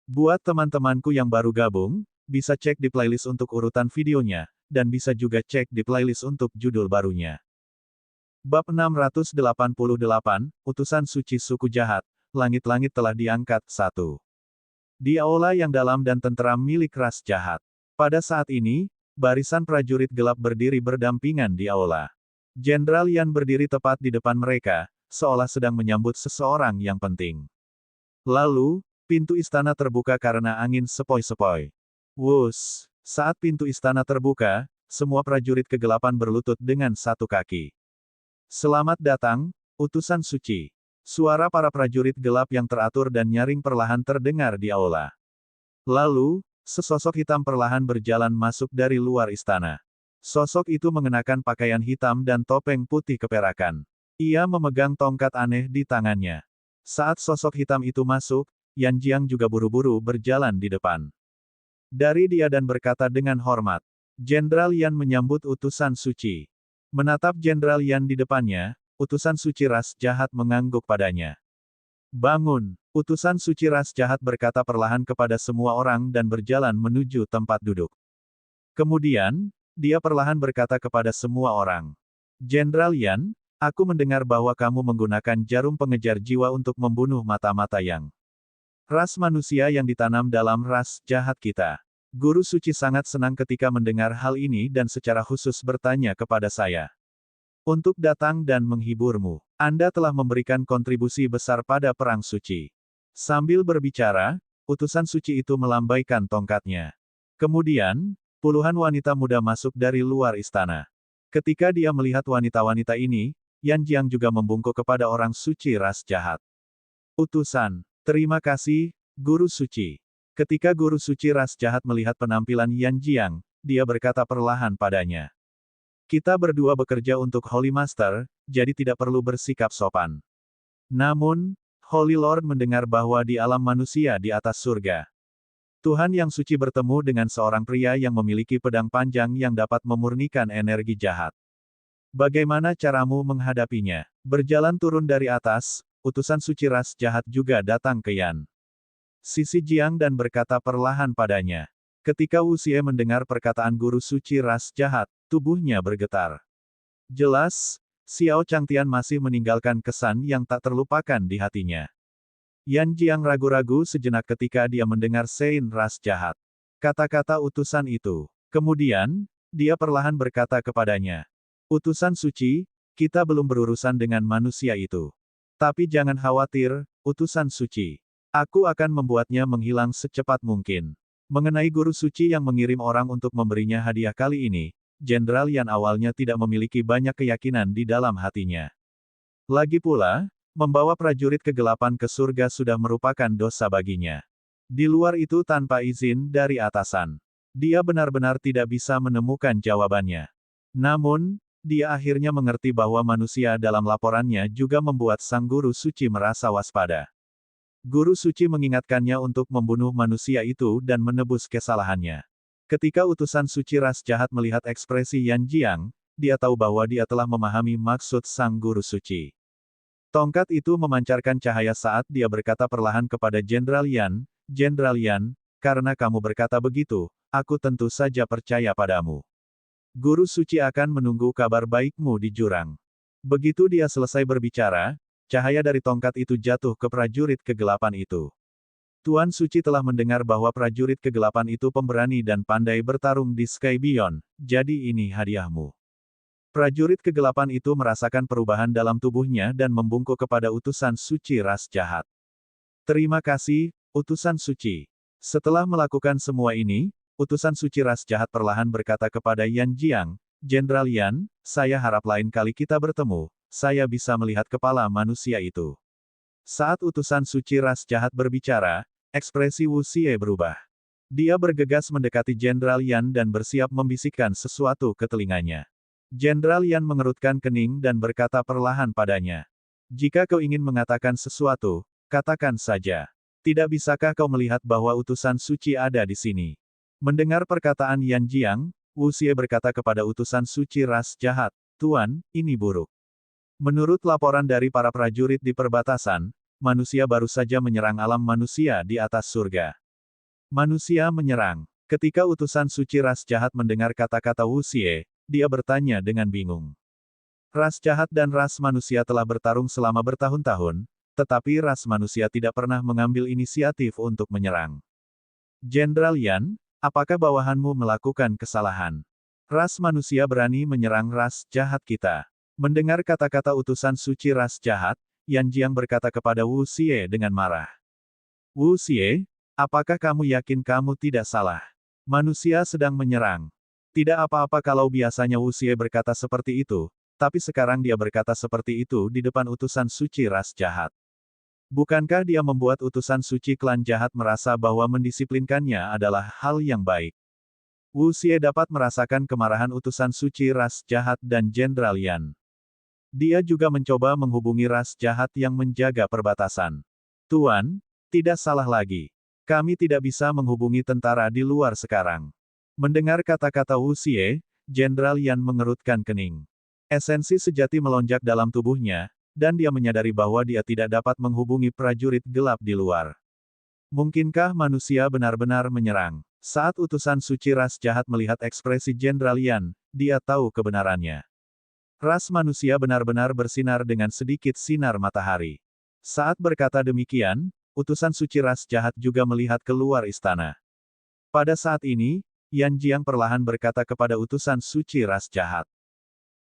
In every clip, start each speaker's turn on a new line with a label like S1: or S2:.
S1: Buat teman-temanku yang baru gabung, bisa cek di playlist untuk urutan videonya, dan bisa juga cek di playlist untuk judul barunya. Bab 688, Utusan Suci Suku Jahat, Langit-langit telah diangkat, 1. Di aula yang dalam dan tenteram milik ras jahat. Pada saat ini, barisan prajurit gelap berdiri berdampingan di aula. Jenderal Yan berdiri tepat di depan mereka, seolah sedang menyambut seseorang yang penting. Lalu, pintu istana terbuka karena angin sepoi-sepoi. Wus! Saat pintu istana terbuka, semua prajurit kegelapan berlutut dengan satu kaki. Selamat datang, utusan suci. Suara para prajurit gelap yang teratur dan nyaring perlahan terdengar di aula. Lalu, sesosok hitam perlahan berjalan masuk dari luar istana. Sosok itu mengenakan pakaian hitam dan topeng putih keperakan. Ia memegang tongkat aneh di tangannya. Saat sosok hitam itu masuk, Yan Jiang juga buru-buru berjalan di depan. Dari dia dan berkata dengan hormat, Jenderal Yan menyambut utusan suci. Menatap Jenderal Yan di depannya, utusan suci ras jahat mengangguk padanya. Bangun! Utusan suci ras jahat berkata perlahan kepada semua orang dan berjalan menuju tempat duduk. Kemudian, dia perlahan berkata kepada semua orang. Jenderal Yan, aku mendengar bahwa kamu menggunakan jarum pengejar jiwa untuk membunuh mata-mata yang ras manusia yang ditanam dalam ras jahat kita. Guru suci sangat senang ketika mendengar hal ini dan secara khusus bertanya kepada saya. Untuk datang dan menghiburmu. Anda telah memberikan kontribusi besar pada perang suci. Sambil berbicara, utusan suci itu melambaikan tongkatnya. Kemudian, puluhan wanita muda masuk dari luar istana. Ketika dia melihat wanita-wanita ini, Yan Jiang juga membungkuk kepada orang suci ras jahat. Utusan, terima kasih, Guru Suci. Ketika Guru Suci ras jahat melihat penampilan Yan Jiang, dia berkata perlahan padanya. Kita berdua bekerja untuk Holy Master, jadi tidak perlu bersikap sopan. Namun, Holy Lord mendengar bahwa di alam manusia di atas surga, Tuhan yang suci bertemu dengan seorang pria yang memiliki pedang panjang yang dapat memurnikan energi jahat. Bagaimana caramu menghadapinya? Berjalan turun dari atas, utusan suci ras jahat juga datang ke Yan Sisi Jiang dan berkata perlahan padanya. Ketika Wu Xie mendengar perkataan guru suci ras jahat, tubuhnya bergetar. Jelas, Xiao Changtian masih meninggalkan kesan yang tak terlupakan di hatinya. Yan Jiang ragu-ragu sejenak ketika dia mendengar Sein ras jahat. Kata-kata utusan itu. Kemudian, dia perlahan berkata kepadanya. Utusan suci, kita belum berurusan dengan manusia itu. Tapi jangan khawatir, utusan suci. Aku akan membuatnya menghilang secepat mungkin. Mengenai guru suci yang mengirim orang untuk memberinya hadiah kali ini, Jenderal Yan awalnya tidak memiliki banyak keyakinan di dalam hatinya. Lagi pula, membawa prajurit kegelapan ke surga sudah merupakan dosa baginya. Di luar itu tanpa izin dari atasan. Dia benar-benar tidak bisa menemukan jawabannya. Namun, dia akhirnya mengerti bahwa manusia dalam laporannya juga membuat sang guru suci merasa waspada. Guru suci mengingatkannya untuk membunuh manusia itu dan menebus kesalahannya. Ketika utusan suci ras jahat melihat ekspresi Yan Jiang, dia tahu bahwa dia telah memahami maksud sang guru suci. Tongkat itu memancarkan cahaya saat dia berkata perlahan kepada Jenderal Yan, Jenderal Yan, karena kamu berkata begitu, aku tentu saja percaya padamu. Guru suci akan menunggu kabar baikmu di jurang. Begitu dia selesai berbicara, cahaya dari tongkat itu jatuh ke prajurit kegelapan itu. Tuan Suci telah mendengar bahwa prajurit kegelapan itu pemberani dan pandai bertarung di Sky Beyond, jadi ini hadiahmu. Prajurit kegelapan itu merasakan perubahan dalam tubuhnya dan membungkuk kepada utusan suci ras jahat. Terima kasih, utusan suci. Setelah melakukan semua ini, utusan suci ras jahat perlahan berkata kepada Yan Jiang, Jenderal Yan, saya harap lain kali kita bertemu, saya bisa melihat kepala manusia itu. Saat utusan suci ras jahat berbicara, ekspresi Wu Xie berubah. Dia bergegas mendekati Jenderal Yan dan bersiap membisikkan sesuatu ke telinganya. Jenderal Yan mengerutkan kening dan berkata perlahan padanya. Jika kau ingin mengatakan sesuatu, katakan saja. Tidak bisakah kau melihat bahwa utusan suci ada di sini? Mendengar perkataan Yan Jiang, Wu Xie berkata kepada utusan suci ras jahat, Tuan, ini buruk. Menurut laporan dari para prajurit di perbatasan, manusia baru saja menyerang alam manusia di atas surga. Manusia menyerang. Ketika utusan suci ras jahat mendengar kata-kata Wu Xie, dia bertanya dengan bingung. Ras jahat dan ras manusia telah bertarung selama bertahun-tahun, tetapi ras manusia tidak pernah mengambil inisiatif untuk menyerang. Jenderal Yan, apakah bawahanmu melakukan kesalahan? Ras manusia berani menyerang ras jahat kita. Mendengar kata-kata utusan suci ras jahat, Yan Jiang berkata kepada Wu Xie dengan marah. Wu Xie, apakah kamu yakin kamu tidak salah? Manusia sedang menyerang. Tidak apa-apa kalau biasanya Wu Xie berkata seperti itu, tapi sekarang dia berkata seperti itu di depan utusan suci ras jahat. Bukankah dia membuat utusan suci klan jahat merasa bahwa mendisiplinkannya adalah hal yang baik? Wu Xie dapat merasakan kemarahan utusan suci ras jahat dan Jenderal Yan. Dia juga mencoba menghubungi ras jahat yang menjaga perbatasan. Tuan, tidak salah lagi. Kami tidak bisa menghubungi tentara di luar sekarang. Mendengar kata-kata Wu Xie, Jenderal Yan mengerutkan kening. Esensi sejati melonjak dalam tubuhnya, dan dia menyadari bahwa dia tidak dapat menghubungi prajurit gelap di luar. Mungkinkah manusia benar-benar menyerang? Saat utusan suci ras jahat melihat ekspresi Jenderal Yan, dia tahu kebenarannya. Ras manusia benar-benar bersinar dengan sedikit sinar matahari. Saat berkata demikian, utusan suci ras jahat juga melihat keluar istana. Pada saat ini, Yan Jiang perlahan berkata kepada utusan suci ras jahat.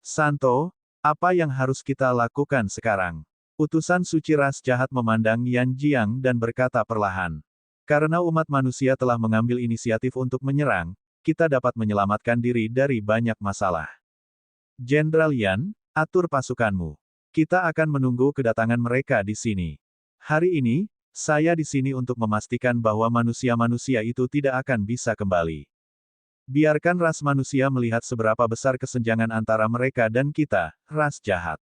S1: Santo, apa yang harus kita lakukan sekarang? Utusan suci ras jahat memandang Yan Jiang dan berkata perlahan. Karena umat manusia telah mengambil inisiatif untuk menyerang, kita dapat menyelamatkan diri dari banyak masalah. Jenderal Yan, atur pasukanmu. Kita akan menunggu kedatangan mereka di sini. Hari ini, saya di sini untuk memastikan bahwa manusia-manusia itu tidak akan bisa kembali. Biarkan ras manusia melihat seberapa besar kesenjangan antara mereka dan kita, ras jahat.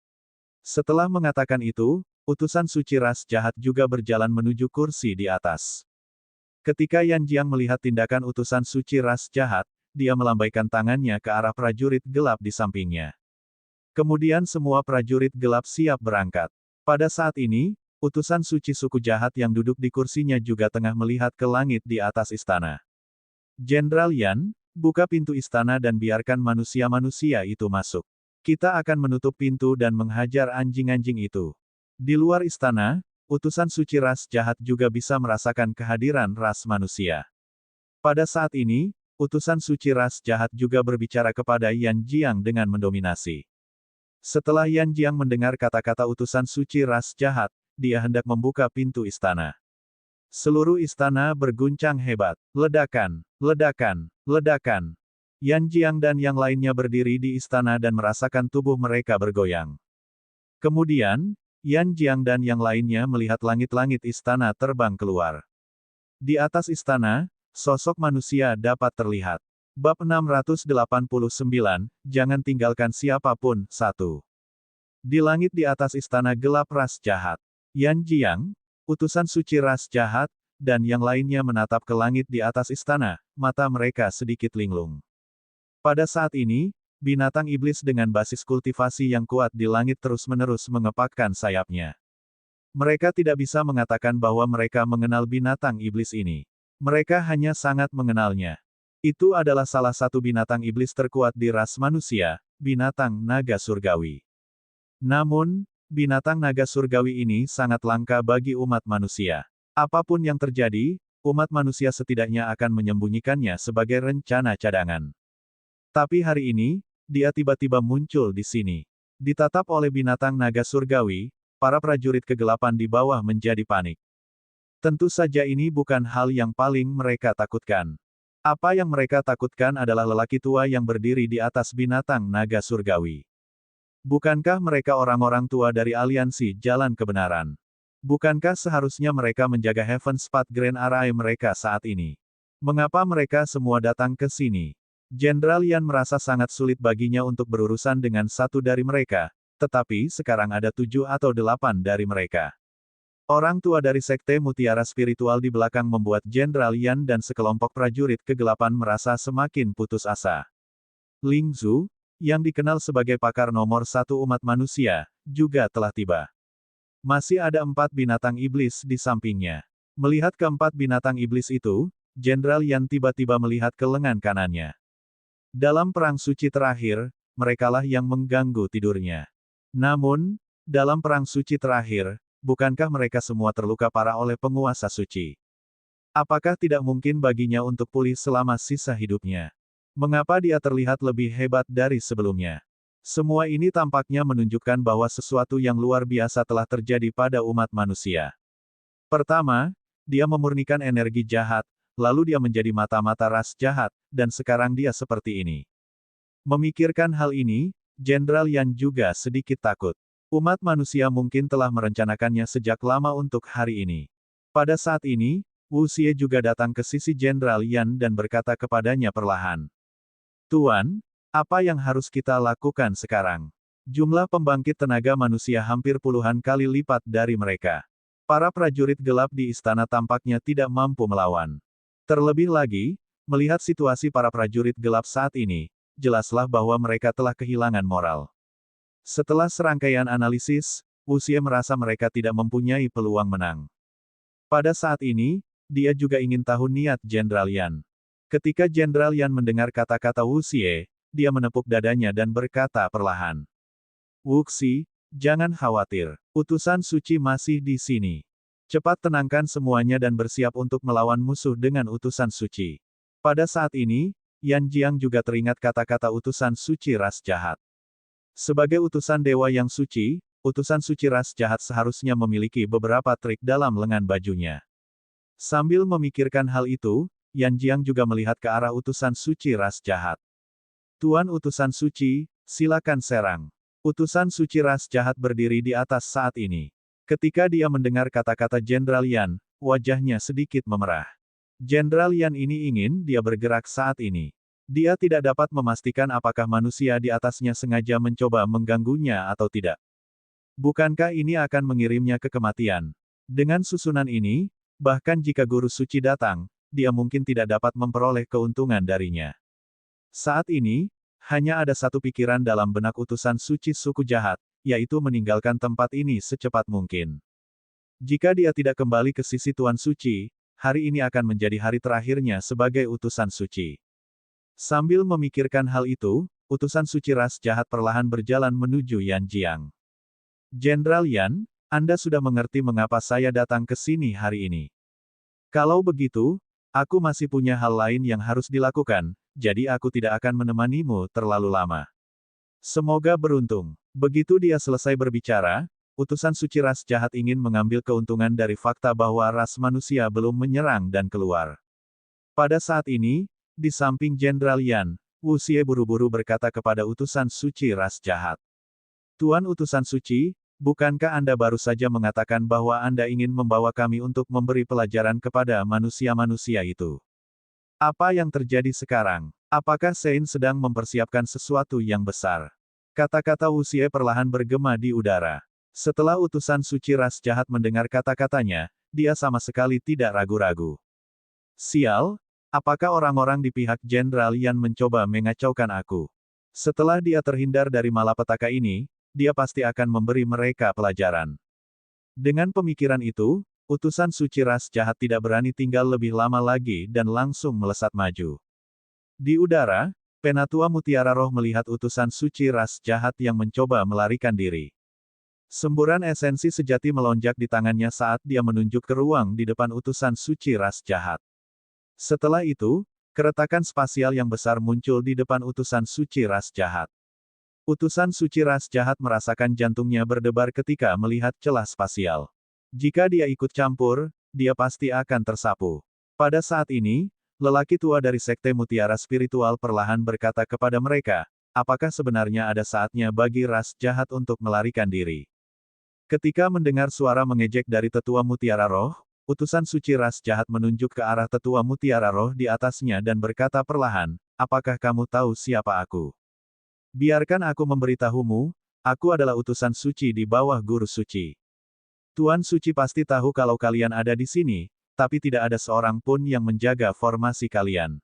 S1: Setelah mengatakan itu, utusan suci ras jahat juga berjalan menuju kursi di atas. Ketika Yan Jiang melihat tindakan utusan suci ras jahat, dia melambaikan tangannya ke arah prajurit gelap di sampingnya. Kemudian semua prajurit gelap siap berangkat. Pada saat ini, utusan suci suku jahat yang duduk di kursinya juga tengah melihat ke langit di atas istana. Jenderal Yan, buka pintu istana dan biarkan manusia-manusia itu masuk. Kita akan menutup pintu dan menghajar anjing-anjing itu. Di luar istana, utusan suci ras jahat juga bisa merasakan kehadiran ras manusia. Pada saat ini, utusan suci ras jahat juga berbicara kepada Yan Jiang dengan mendominasi. Setelah Yan Jiang mendengar kata-kata utusan suci ras jahat, dia hendak membuka pintu istana. Seluruh istana berguncang hebat. Ledakan, ledakan, ledakan. Yan Jiang dan yang lainnya berdiri di istana dan merasakan tubuh mereka bergoyang. Kemudian, Yan Jiang dan yang lainnya melihat langit-langit istana terbang keluar. Di atas istana, sosok manusia dapat terlihat. Bab 689, jangan tinggalkan siapapun. 1. Di langit di atas istana gelap ras jahat. Yan Jiang, utusan suci ras jahat, dan yang lainnya menatap ke langit di atas istana, mata mereka sedikit linglung. Pada saat ini, binatang iblis dengan basis kultivasi yang kuat di langit terus-menerus mengepakkan sayapnya. Mereka tidak bisa mengatakan bahwa mereka mengenal binatang iblis ini. Mereka hanya sangat mengenalnya. Itu adalah salah satu binatang iblis terkuat di ras manusia, binatang naga surgawi. Namun, binatang naga surgawi ini sangat langka bagi umat manusia. Apapun yang terjadi, umat manusia setidaknya akan menyembunyikannya sebagai rencana cadangan. Tapi hari ini, dia tiba-tiba muncul di sini. Ditatap oleh binatang naga surgawi, para prajurit kegelapan di bawah menjadi panik. Tentu saja ini bukan hal yang paling mereka takutkan. Apa yang mereka takutkan adalah lelaki tua yang berdiri di atas binatang naga surgawi. Bukankah mereka orang-orang tua dari aliansi jalan kebenaran? Bukankah seharusnya mereka menjaga Heaven's Path Grand Array mereka saat ini? Mengapa mereka semua datang ke sini? Jenderal Yan merasa sangat sulit baginya untuk berurusan dengan satu dari mereka, tetapi sekarang ada 7 atau 8 dari mereka. Orang tua dari Sekte Mutiara Spiritual di belakang membuat Jenderal Yan dan sekelompok prajurit kegelapan merasa semakin putus asa. Ling Zhu, yang dikenal sebagai pakar nomor 1 umat manusia, juga telah tiba. Masih ada 4 binatang iblis di sampingnya. Melihat keempat binatang iblis itu, Jenderal Yan tiba-tiba melihat ke lengan kanannya. Dalam perang suci terakhir, merekalah yang mengganggu tidurnya. Namun, dalam perang suci terakhir, bukankah mereka semua terluka parah oleh penguasa suci? Apakah tidak mungkin baginya untuk pulih selama sisa hidupnya? Mengapa dia terlihat lebih hebat dari sebelumnya? Semua ini tampaknya menunjukkan bahwa sesuatu yang luar biasa telah terjadi pada umat manusia. Pertama, dia memurnikan energi jahat, lalu dia menjadi mata-mata ras jahat, dan sekarang dia seperti ini. Memikirkan hal ini, Jenderal Yan juga sedikit takut. Umat manusia mungkin telah merencanakannya sejak lama untuk hari ini. Pada saat ini, Wu Xie juga datang ke sisi Jenderal Yan dan berkata kepadanya perlahan. Tuan, apa yang harus kita lakukan sekarang? Jumlah pembangkit tenaga manusia hampir puluhan kali lipat dari mereka. Para prajurit gelap di istana tampaknya tidak mampu melawan. Terlebih lagi, melihat situasi para prajurit gelap saat ini, jelaslah bahwa mereka telah kehilangan moral. Setelah serangkaian analisis, Wu Xie merasa mereka tidak mempunyai peluang menang. Pada saat ini, dia juga ingin tahu niat Jenderal Yan. Ketika Jenderal Yan mendengar kata-kata Wu Xie, dia menepuk dadanya dan berkata perlahan. Wu Xie, jangan khawatir. Utusan suci masih di sini. Cepat tenangkan semuanya dan bersiap untuk melawan musuh dengan utusan suci. Pada saat ini, Yan Jiang juga teringat kata-kata utusan suci ras jahat. Sebagai utusan dewa yang suci, utusan suci ras jahat seharusnya memiliki beberapa trik dalam lengan bajunya. Sambil memikirkan hal itu, Yan Jiang juga melihat ke arah utusan suci ras jahat. Tuan utusan suci, silakan serang. Utusan suci ras jahat berdiri di atas saat ini. Ketika dia mendengar kata-kata Jenderal Yan, wajahnya sedikit memerah. Jenderal Yan ini ingin dia bergerak saat ini. Dia tidak dapat memastikan apakah manusia di atasnya sengaja mencoba mengganggunya atau tidak. Bukankah ini akan mengirimnya ke kematian? Dengan susunan ini, bahkan jika guru suci datang, dia mungkin tidak dapat memperoleh keuntungan darinya. Saat ini, hanya ada satu pikiran dalam benak utusan suci suku jahat, yaitu meninggalkan tempat ini secepat mungkin. Jika dia tidak kembali ke sisi Tuan Suci, hari ini akan menjadi hari terakhirnya sebagai utusan suci. Sambil memikirkan hal itu, utusan suci ras jahat perlahan berjalan menuju Yan Jiang. Jenderal Yan, Anda sudah mengerti mengapa saya datang ke sini hari ini. Kalau begitu, aku masih punya hal lain yang harus dilakukan, jadi aku tidak akan menemanimu terlalu lama. Semoga beruntung. Begitu dia selesai berbicara, utusan suci ras jahat ingin mengambil keuntungan dari fakta bahwa ras manusia belum menyerang dan keluar. Pada saat ini, di samping Jenderal Yan, Wu Xie buru-buru berkata kepada utusan suci ras jahat. Tuan utusan suci, bukankah Anda baru saja mengatakan bahwa Anda ingin membawa kami untuk memberi pelajaran kepada manusia-manusia itu? Apa yang terjadi sekarang? Apakah Sein sedang mempersiapkan sesuatu yang besar? Kata-kata Wu Xie perlahan bergema di udara. Setelah utusan suci ras jahat mendengar kata-katanya, dia sama sekali tidak ragu-ragu. Sial, apakah orang-orang di pihak Jenderal Yan mencoba mengacaukan aku? Setelah dia terhindar dari malapetaka ini, dia pasti akan memberi mereka pelajaran. Dengan pemikiran itu, utusan suci ras jahat tidak berani tinggal lebih lama lagi dan langsung melesat maju. Di udara, Penatua Mutiara Roh melihat utusan suci ras jahat yang mencoba melarikan diri. Semburan esensi sejati melonjak di tangannya saat dia menunjuk ke ruang di depan utusan suci ras jahat. Setelah itu, keretakan spasial yang besar muncul di depan utusan suci ras jahat. Utusan suci ras jahat merasakan jantungnya berdebar ketika melihat celah spasial. Jika dia ikut campur, dia pasti akan tersapu. Pada saat ini, lelaki tua dari Sekte Mutiara Spiritual perlahan berkata kepada mereka, apakah sebenarnya ada saatnya bagi ras jahat untuk melarikan diri? Ketika mendengar suara mengejek dari Tetua Mutiara Roh, utusan suci ras jahat menunjuk ke arah Tetua Mutiara Roh di atasnya dan berkata perlahan, apakah kamu tahu siapa aku? Biarkan aku memberitahumu, aku adalah utusan suci di bawah guru suci. Tuan Suci pasti tahu kalau kalian ada di sini, tapi tidak ada seorang pun yang menjaga formasi kalian.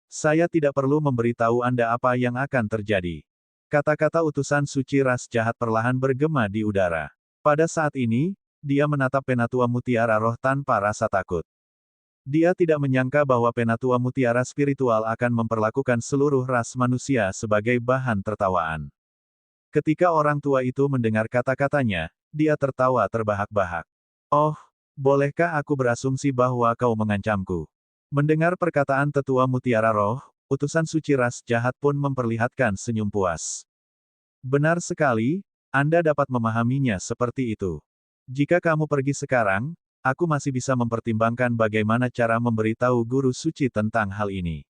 S1: Saya tidak perlu memberitahu Anda apa yang akan terjadi. Kata-kata utusan suci ras jahat perlahan bergema di udara. Pada saat ini, dia menatap Penatua Mutiara Roh tanpa rasa takut. Dia tidak menyangka bahwa penatua mutiara spiritual akan memperlakukan seluruh ras manusia sebagai bahan tertawaan. Ketika orang tua itu mendengar kata-katanya, dia tertawa terbahak-bahak. "Oh, bolehkah aku berasumsi bahwa kau mengancamku?" Mendengar perkataan tetua mutiara roh, utusan suci ras jahat pun memperlihatkan senyum puas. "Benar sekali, Anda dapat memahaminya seperti itu. Jika kamu pergi sekarang, aku masih bisa mempertimbangkan bagaimana cara memberitahu guru suci tentang hal ini."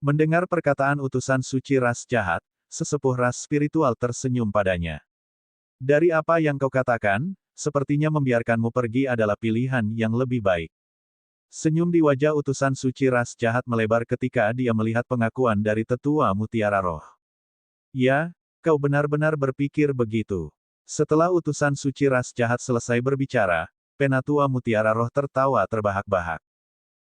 S1: Mendengar perkataan utusan suci ras jahat, sesepuh ras spiritual tersenyum padanya. "Dari apa yang kau katakan, sepertinya membiarkanmu pergi adalah pilihan yang lebih baik." Senyum di wajah utusan suci ras jahat melebar ketika dia melihat pengakuan dari tetua mutiara roh. "Ya, kau benar-benar berpikir begitu." Setelah utusan suci ras jahat selesai berbicara, penatua mutiara roh tertawa terbahak-bahak.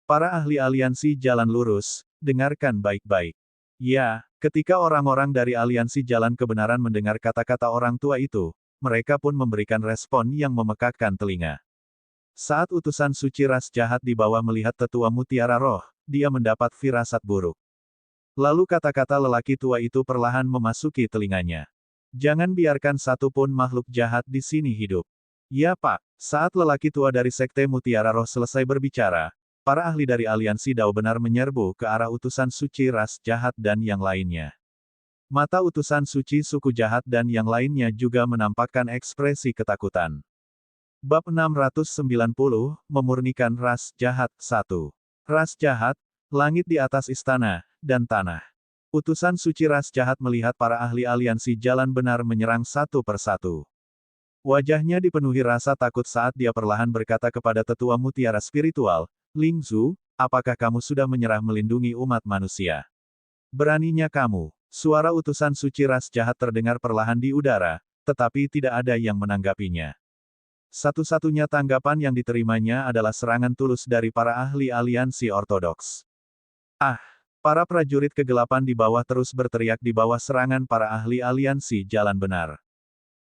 S1: "Para ahli aliansi jalan lurus, dengarkan baik-baik. Ya, ketika orang-orang dari aliansi jalan kebenaran mendengar kata-kata orang tua itu, mereka pun memberikan respon yang memekakkan telinga. Saat utusan suci ras jahat di bawah melihat tetua mutiara roh, dia mendapat firasat buruk. Lalu kata-kata lelaki tua itu perlahan memasuki telinganya. "Jangan biarkan satu pun makhluk jahat di sini hidup." "Ya Pak." Saat lelaki tua dari Sekte Mutiara Roh selesai berbicara, para ahli dari aliansi Dao benar menyerbu ke arah utusan suci ras jahat dan yang lainnya. Mata utusan suci suku jahat dan yang lainnya juga menampakkan ekspresi ketakutan. Bab 690, Memurnikan Ras Jahat 1. Ras jahat, langit di atas istana, dan tanah. Utusan suci ras jahat melihat para ahli aliansi jalan benar menyerang satu persatu. Wajahnya dipenuhi rasa takut saat dia perlahan berkata kepada tetua mutiara spiritual, "Ling Zhu, apakah kamu sudah menyerah melindungi umat manusia? Beraninya kamu." Suara utusan suci ras jahat terdengar perlahan di udara, tetapi tidak ada yang menanggapinya. Satu-satunya tanggapan yang diterimanya adalah serangan tulus dari para ahli aliansi ortodoks. "Ah!" Para prajurit kegelapan di bawah terus berteriak di bawah serangan para ahli aliansi jalan benar.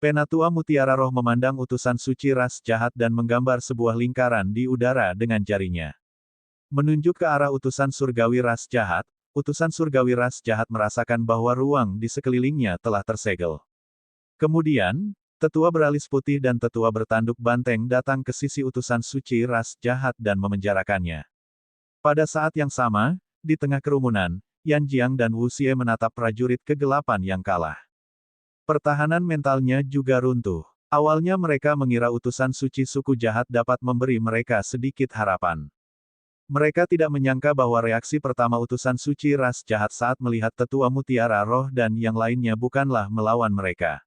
S1: Penatua mutiara roh memandang utusan suci ras jahat dan menggambar sebuah lingkaran di udara dengan jarinya. Menunjuk ke arah utusan surgawi ras jahat, utusan surgawi ras jahat merasakan bahwa ruang di sekelilingnya telah tersegel. Kemudian, tetua beralis putih dan tetua bertanduk banteng datang ke sisi utusan suci ras jahat dan memenjarakannya. Pada saat yang sama, di tengah kerumunan, Yan Jiang dan Wu Xie menatap prajurit kegelapan yang kalah. Pertahanan mentalnya juga runtuh. Awalnya mereka mengira utusan suci suku jahat dapat memberi mereka sedikit harapan. Mereka tidak menyangka bahwa reaksi pertama utusan suci ras jahat saat melihat tetua mutiara roh dan yang lainnya bukanlah melawan mereka.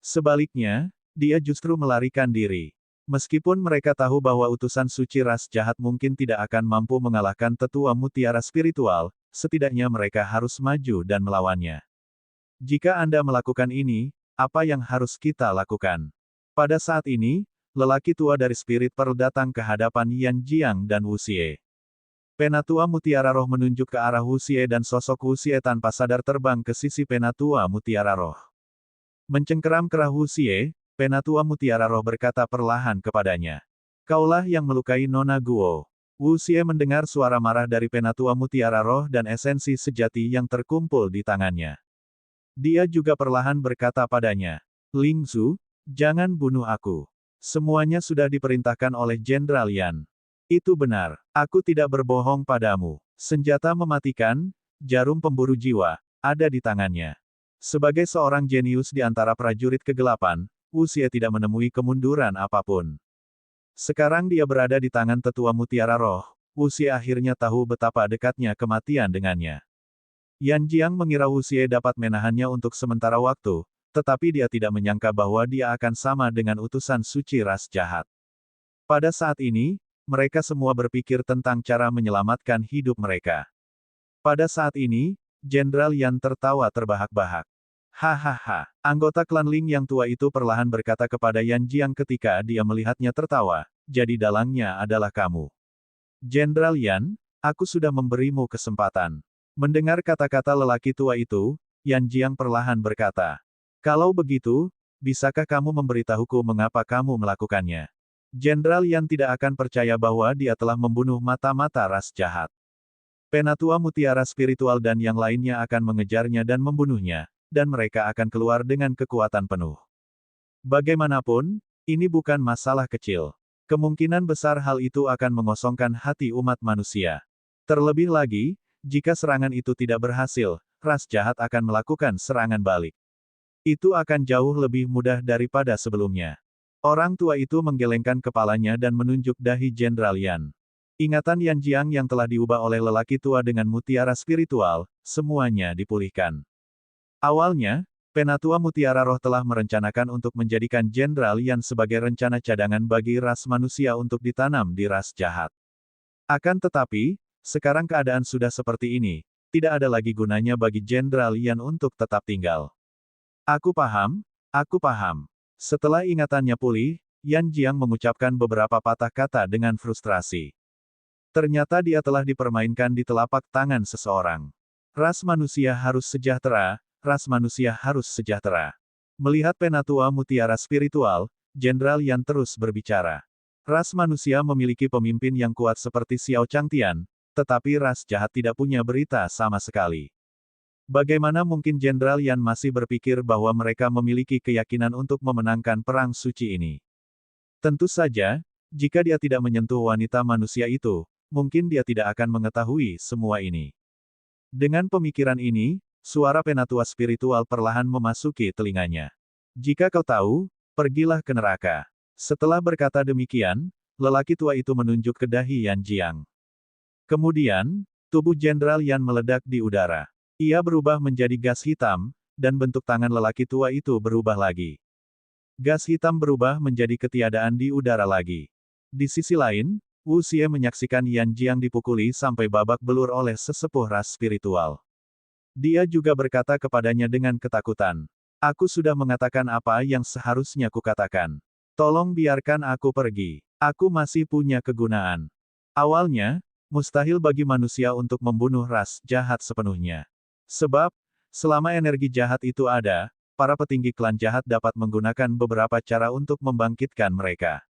S1: Sebaliknya, dia justru melarikan diri. Meskipun mereka tahu bahwa utusan suci ras jahat mungkin tidak akan mampu mengalahkan tetua mutiara spiritual, setidaknya mereka harus maju dan melawannya. "Jika Anda melakukan ini, apa yang harus kita lakukan?" Pada saat ini, lelaki tua dari Spirit Pearl datang ke hadapan Yan Jiang dan Wu Xie. Penatua mutiara roh menunjuk ke arah Wu Xie dan sosok Wu Xie tanpa sadar terbang ke sisi penatua mutiara roh. Mencengkeram kerah Wu Xie, penatua mutiara roh berkata perlahan kepadanya, "Kaulah yang melukai Nona Guo." Wu Xie mendengar suara marah dari penatua mutiara roh dan esensi sejati yang terkumpul di tangannya. Dia juga perlahan berkata padanya, "Ling Zhu, jangan bunuh aku. Semuanya sudah diperintahkan oleh Jenderal Yan." "Itu benar. Aku tidak berbohong padamu." Senjata mematikan, jarum pemburu jiwa, ada di tangannya. Sebagai seorang jenius di antara prajurit kegelapan, Wu Xie tidak menemui kemunduran apapun. Sekarang dia berada di tangan tetua mutiara roh, Wu Xie akhirnya tahu betapa dekatnya kematian dengannya. Yan Jiang mengira Wu Xie dapat menahannya untuk sementara waktu, tetapi dia tidak menyangka bahwa dia akan sama dengan utusan suci ras jahat. Pada saat ini, mereka semua berpikir tentang cara menyelamatkan hidup mereka. Pada saat ini, Jenderal Yan tertawa terbahak-bahak. "Hahaha." Anggota klan Ling yang tua itu perlahan berkata kepada Yan Jiang ketika dia melihatnya tertawa, "Jadi dalangnya adalah kamu." "Jenderal Yan, aku sudah memberimu kesempatan." Mendengar kata-kata lelaki tua itu, Yan Jiang perlahan berkata, "Kalau begitu, bisakah kamu memberitahuku mengapa kamu melakukannya?" Jenderal Yan tidak akan percaya bahwa dia telah membunuh mata-mata ras jahat. Penatua Mutiara Spiritual dan yang lainnya akan mengejarnya dan membunuhnya, dan mereka akan keluar dengan kekuatan penuh. Bagaimanapun, ini bukan masalah kecil. Kemungkinan besar hal itu akan mengosongkan hati umat manusia. Terlebih lagi, jika serangan itu tidak berhasil, ras jahat akan melakukan serangan balik. Itu akan jauh lebih mudah daripada sebelumnya. Orang tua itu menggelengkan kepalanya dan menunjuk dahi Jenderal Yan. Ingatan Yan Jiang yang telah diubah oleh lelaki tua dengan mutiara spiritual, semuanya dipulihkan. Awalnya, Penatua Mutiara Roh telah merencanakan untuk menjadikan Jenderal Yan sebagai rencana cadangan bagi ras manusia untuk ditanam di ras jahat. Akan tetapi, sekarang keadaan sudah seperti ini, tidak ada lagi gunanya bagi Jenderal Yan untuk tetap tinggal. Aku paham, aku paham. Setelah ingatannya pulih, Yan Jiang mengucapkan beberapa patah kata dengan frustrasi. Ternyata dia telah dipermainkan di telapak tangan seseorang. Ras manusia harus sejahtera, ras manusia harus sejahtera. Melihat Penatua Mutiara Spiritual, Jenderal Yan terus berbicara. Ras manusia memiliki pemimpin yang kuat seperti Xiao Changtian, tetapi ras jahat tidak punya berita sama sekali. Bagaimana mungkin Jenderal Yan masih berpikir bahwa mereka memiliki keyakinan untuk memenangkan perang suci ini? Tentu saja, jika dia tidak menyentuh wanita manusia itu, mungkin dia tidak akan mengetahui semua ini. Dengan pemikiran ini, suara Penatua Spiritual perlahan memasuki telinganya. Jika kau tahu, pergilah ke neraka. Setelah berkata demikian, lelaki tua itu menunjuk ke dahi Yan Jiang. Kemudian, tubuh Jenderal Yan meledak di udara. Ia berubah menjadi gas hitam, dan bentuk tangan lelaki tua itu berubah lagi. Gas hitam berubah menjadi ketiadaan di udara lagi. Di sisi lain, Wu Xie menyaksikan Yan Jiang dipukuli sampai babak belur oleh sesepuh ras spiritual. Dia juga berkata kepadanya dengan ketakutan. Aku sudah mengatakan apa yang seharusnya kukatakan. Tolong biarkan aku pergi. Aku masih punya kegunaan. Awalnya, mustahil bagi manusia untuk membunuh ras jahat sepenuhnya. Sebab, selama energi jahat itu ada, para petinggi klan jahat dapat menggunakan beberapa cara untuk membangkitkan mereka.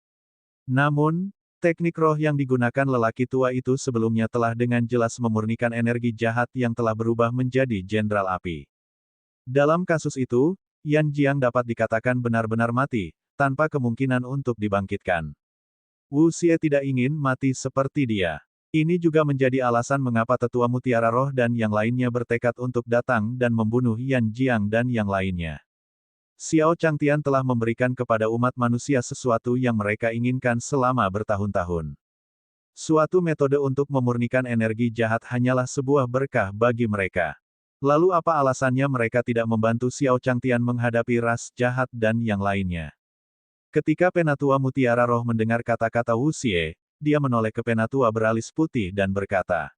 S1: Namun, teknik roh yang digunakan lelaki tua itu sebelumnya telah dengan jelas memurnikan energi jahat yang telah berubah menjadi Jenderal Api. Dalam kasus itu, Yan Jiang dapat dikatakan benar-benar mati, tanpa kemungkinan untuk dibangkitkan. Wu Xie tidak ingin mati seperti dia. Ini juga menjadi alasan mengapa Tetua Mutiara Roh dan yang lainnya bertekad untuk datang dan membunuh Yan Jiang dan yang lainnya. Xiao Changtian telah memberikan kepada umat manusia sesuatu yang mereka inginkan selama bertahun-tahun. Suatu metode untuk memurnikan energi jahat hanyalah sebuah berkah bagi mereka. Lalu apa alasannya mereka tidak membantu Xiao Changtian menghadapi ras jahat dan yang lainnya? Ketika Penatua Mutiara Roh mendengar kata-kata Wu Xie, dia menoleh ke Penatua beralis putih dan berkata,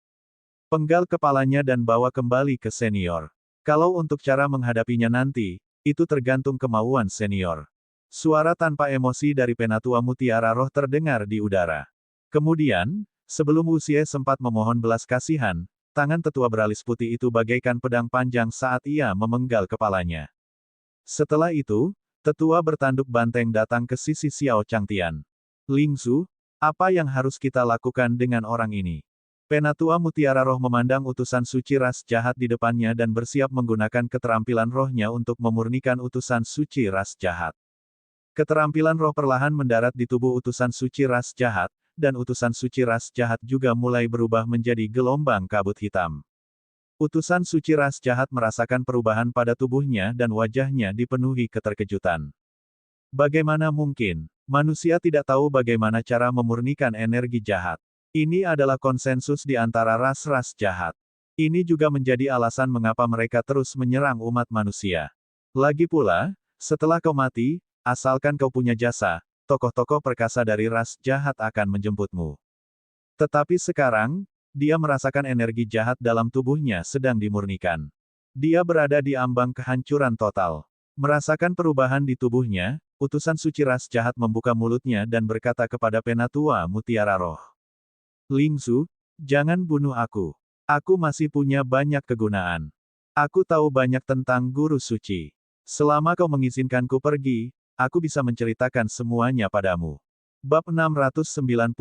S1: "Penggal kepalanya dan bawa kembali ke senior. Kalau untuk cara menghadapinya nanti, itu tergantung kemauan senior." Suara tanpa emosi dari Penatua Mutiara Roh terdengar di udara. Kemudian, sebelum Wu Xie sempat memohon belas kasihan, tangan tetua beralis putih itu bagaikan pedang panjang saat ia memenggal kepalanya. Setelah itu, tetua bertanduk banteng datang ke sisi Xiao Changtian. "Lingzu, apa yang harus kita lakukan dengan orang ini?" Penatua Mutiara Roh memandang utusan suci ras jahat di depannya dan bersiap menggunakan keterampilan rohnya untuk memurnikan utusan suci ras jahat. Keterampilan roh perlahan mendarat di tubuh utusan suci ras jahat, dan utusan suci ras jahat juga mulai berubah menjadi gelombang kabut hitam. Utusan suci ras jahat merasakan perubahan pada tubuhnya dan wajahnya dipenuhi keterkejutan. Bagaimana mungkin? Manusia tidak tahu bagaimana cara memurnikan energi jahat. Ini adalah konsensus di antara ras-ras jahat. Ini juga menjadi alasan mengapa mereka terus menyerang umat manusia. Lagi pula, setelah kau mati, asalkan kau punya jasa, tokoh-tokoh perkasa dari ras jahat akan menjemputmu. Tetapi sekarang, dia merasakan energi jahat dalam tubuhnya sedang dimurnikan. Dia berada di ambang kehancuran total. Merasakan perubahan di tubuhnya, utusan suci ras jahat membuka mulutnya dan berkata kepada Penatua Mutiara Roh, "Lingzu, jangan bunuh aku. Aku masih punya banyak kegunaan. Aku tahu banyak tentang guru suci. Selama kau mengizinkanku pergi, aku bisa menceritakan semuanya padamu." Bab 691,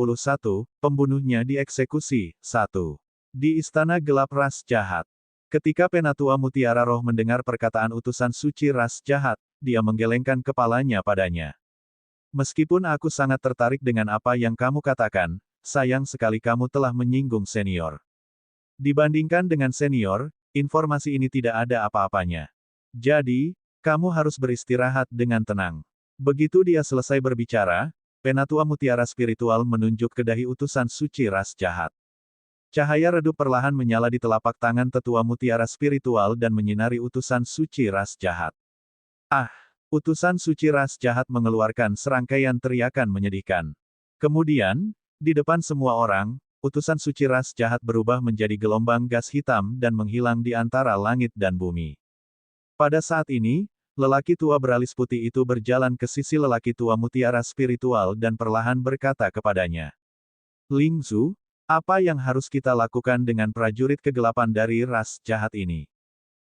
S1: Pembunuhnya dieksekusi, 1. Di Istana Gelap Ras Jahat. Ketika Penatua Mutiara Roh mendengar perkataan utusan suci ras jahat, dia menggelengkan kepalanya padanya. Meskipun aku sangat tertarik dengan apa yang kamu katakan, sayang sekali kamu telah menyinggung senior. Dibandingkan dengan senior, informasi ini tidak ada apa-apanya. Jadi, kamu harus beristirahat dengan tenang. Begitu dia selesai berbicara, Penatua Mutiara Spiritual menunjuk ke dahi utusan suci ras jahat. Cahaya redup perlahan menyala di telapak tangan Tetua Mutiara Spiritual dan menyinari utusan suci ras jahat. Ah! Utusan suci ras jahat mengeluarkan serangkaian teriakan menyedihkan. Kemudian, di depan semua orang, utusan suci ras jahat berubah menjadi gelombang gas hitam dan menghilang di antara langit dan bumi. Pada saat ini, lelaki tua beralis putih itu berjalan ke sisi lelaki tua mutiara spiritual dan perlahan berkata kepadanya. Ling Zhu, apa yang harus kita lakukan dengan prajurit kegelapan dari ras jahat ini?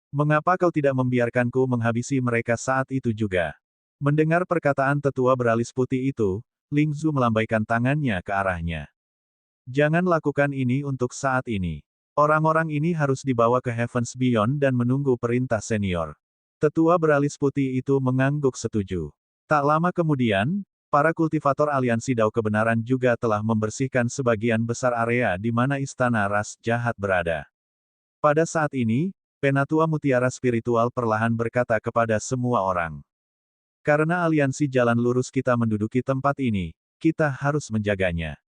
S1: Mengapa kau tidak membiarkanku menghabisi mereka saat itu juga? Mendengar perkataan tetua beralis putih itu, Ling Zhu melambaikan tangannya ke arahnya. Jangan lakukan ini untuk saat ini. Orang-orang ini harus dibawa ke Heavens Beyond dan menunggu perintah senior. Tetua beralis putih itu mengangguk setuju. Tak lama kemudian, para kultivator aliansi Dao Kebenaran juga telah membersihkan sebagian besar area di mana istana ras jahat berada. Pada saat ini, Penatua Mutiara Spiritual perlahan berkata kepada semua orang. Karena aliansi jalan lurus kita menduduki tempat ini, kita harus menjaganya.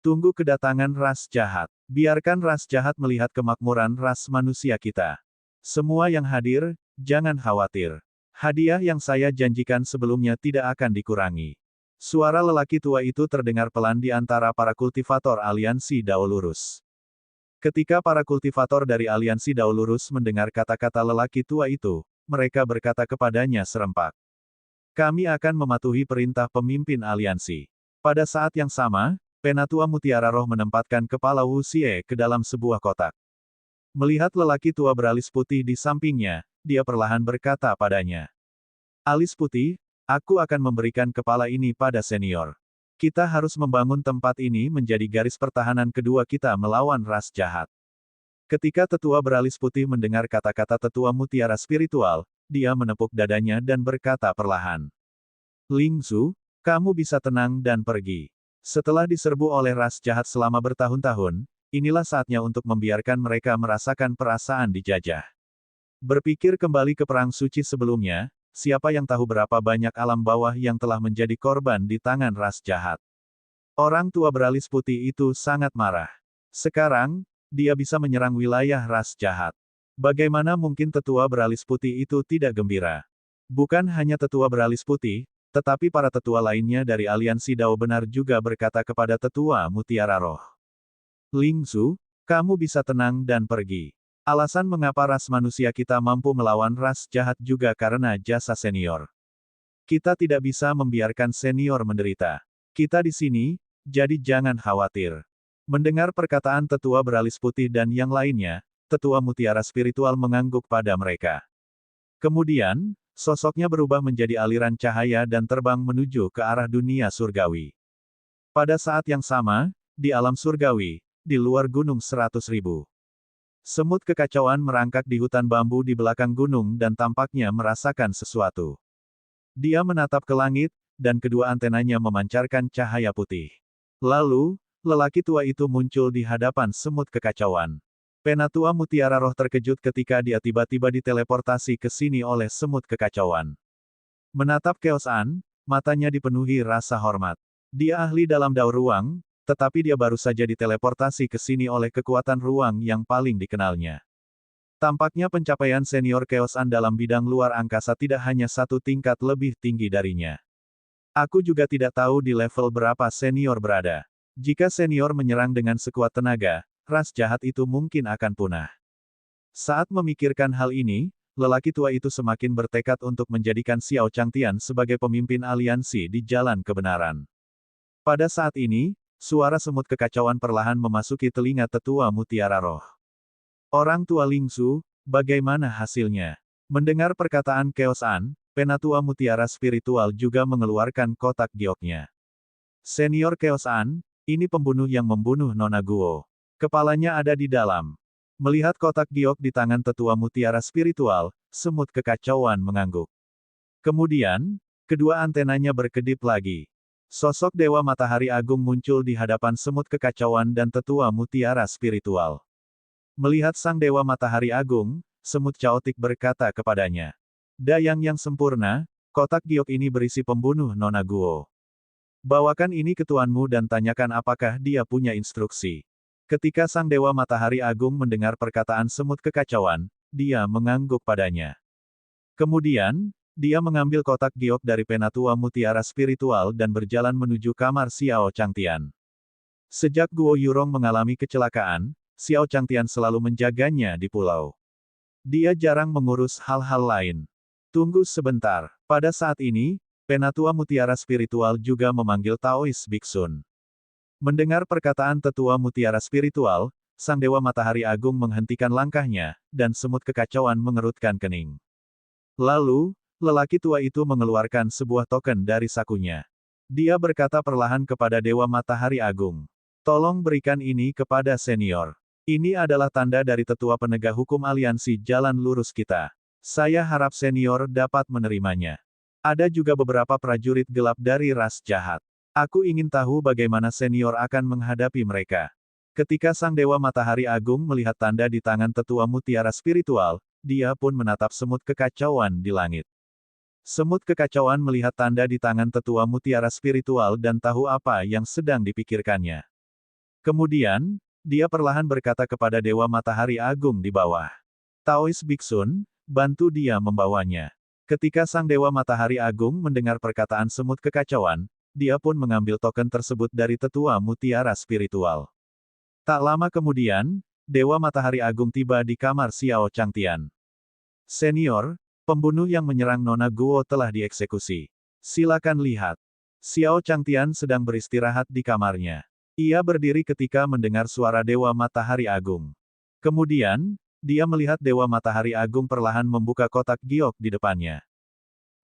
S1: Tunggu kedatangan ras jahat. Biarkan ras jahat melihat kemakmuran ras manusia kita. Semua yang hadir, jangan khawatir. Hadiah yang saya janjikan sebelumnya tidak akan dikurangi. Suara lelaki tua itu terdengar pelan di antara para kultivator aliansi Dao Lurus. Ketika para kultivator dari aliansi Dao Lurus mendengar kata-kata lelaki tua itu, mereka berkata kepadanya serempak. Kami akan mematuhi perintah pemimpin aliansi. Pada saat yang sama, Penatua Mutiara Roh menempatkan kepala Wu Xie ke dalam sebuah kotak. Melihat lelaki tua beralis putih di sampingnya, dia perlahan berkata padanya. Alis putih, aku akan memberikan kepala ini pada senior. Kita harus membangun tempat ini menjadi garis pertahanan kedua kita melawan ras jahat. Ketika tetua beralis putih mendengar kata-kata tetua mutiara spiritual, dia menepuk dadanya dan berkata perlahan. Ling Zhu, kamu bisa tenang dan pergi. Setelah diserbu oleh ras jahat selama bertahun-tahun, inilah saatnya untuk membiarkan mereka merasakan perasaan dijajah. Berpikir kembali ke perang suci sebelumnya, siapa yang tahu berapa banyak alam bawah yang telah menjadi korban di tangan ras jahat. Orang tua beralis putih itu sangat marah. Sekarang, dia bisa menyerang wilayah ras jahat. Bagaimana mungkin tetua beralis putih itu tidak gembira? Bukan hanya tetua beralis putih, tetapi para tetua lainnya dari aliansi Dao Benar juga berkata kepada tetua Mutiara Roh. Ling Zhu, kamu bisa tenang dan pergi. Alasan mengapa ras manusia kita mampu melawan ras jahat juga karena jasa senior. Kita tidak bisa membiarkan senior menderita. Kita di sini, jadi jangan khawatir. Mendengar perkataan tetua beralis putih dan yang lainnya, tetua mutiara spiritual mengangguk pada mereka. Kemudian, sosoknya berubah menjadi aliran cahaya dan terbang menuju ke arah dunia surgawi. Pada saat yang sama, di alam surgawi, di luar gunung 100.000. Semut kekacauan merangkak di hutan bambu di belakang gunung dan tampaknya merasakan sesuatu. Dia menatap ke langit, dan kedua antenanya memancarkan cahaya putih. Lalu, lelaki tua itu muncul di hadapan semut kekacauan. Penatua Mutiara Roh terkejut ketika dia tiba-tiba diteleportasi ke sini oleh semut kekacauan. Menatap Chaos An, matanya dipenuhi rasa hormat. Dia ahli dalam Dao Ruang, tetapi dia baru saja diteleportasi ke sini oleh kekuatan ruang yang paling dikenalnya. Tampaknya pencapaian senior Chaos An dalam bidang luar angkasa tidak hanya satu tingkat lebih tinggi darinya. Aku juga tidak tahu di level berapa senior berada. Jika senior menyerang dengan sekuat tenaga, ras jahat itu mungkin akan punah. Saat memikirkan hal ini, lelaki tua itu semakin bertekad untuk menjadikan Xiao Changtian sebagai pemimpin aliansi di jalan kebenaran. Pada saat ini, suara semut kekacauan perlahan memasuki telinga tetua mutiara roh. Orang tua Ling Zhu, bagaimana hasilnya? Mendengar perkataan Chaos An, Penatua Mutiara Spiritual juga mengeluarkan kotak gioknya. Senior Chaos-an, ini pembunuh yang membunuh Nona Guo. Kepalanya ada di dalam. Melihat kotak giok di tangan tetua mutiara spiritual, semut kekacauan mengangguk. Kemudian, kedua antenanya berkedip lagi. Sosok Dewa Matahari Agung muncul di hadapan semut kekacauan dan tetua mutiara spiritual. Melihat sang Dewa Matahari Agung, semut caotik berkata kepadanya. Dayang yang sempurna, kotak giok ini berisi pembunuh Nona Guo. Bawakan ini ke tuanmu dan tanyakan apakah dia punya instruksi. Ketika sang Dewa Matahari Agung mendengar perkataan semut kekacauan, dia mengangguk padanya. Kemudian, dia mengambil kotak giok dari penatua mutiara spiritual dan berjalan menuju kamar Xiao Changtian. Sejak Guo Yurong mengalami kecelakaan, Xiao Changtian selalu menjaganya di pulau. Dia jarang mengurus hal-hal lain. Tunggu sebentar. Pada saat ini, penatua mutiara spiritual juga memanggil Taois Biksun. Mendengar perkataan tetua mutiara spiritual, sang Dewa Matahari Agung menghentikan langkahnya, dan semut kekacauan mengerutkan kening. Lalu, lelaki tua itu mengeluarkan sebuah token dari sakunya. Dia berkata perlahan kepada Dewa Matahari Agung. Tolong berikan ini kepada senior. Ini adalah tanda dari tetua penegak hukum aliansi jalan lurus kita. Saya harap senior dapat menerimanya. Ada juga beberapa prajurit gelap dari ras jahat. Aku ingin tahu bagaimana senior akan menghadapi mereka. Ketika sang Dewa Matahari Agung melihat tanda di tangan tetua mutiara spiritual, dia pun menatap semut kekacauan di langit. Semut kekacauan melihat tanda di tangan tetua mutiara spiritual dan tahu apa yang sedang dipikirkannya. Kemudian, dia perlahan berkata kepada Dewa Matahari Agung di bawah. Taois Biksun, bantu dia membawanya. Ketika sang Dewa Matahari Agung mendengar perkataan semut kekacauan, dia pun mengambil token tersebut dari tetua mutiara spiritual. Tak lama kemudian, Dewa Matahari Agung tiba di kamar Xiao Changtian. Senior, pembunuh yang menyerang Nona Guo telah dieksekusi. Silakan lihat. Xiao Changtian sedang beristirahat di kamarnya. Ia berdiri ketika mendengar suara Dewa Matahari Agung. Kemudian, dia melihat Dewa Matahari Agung perlahan membuka kotak giok di depannya.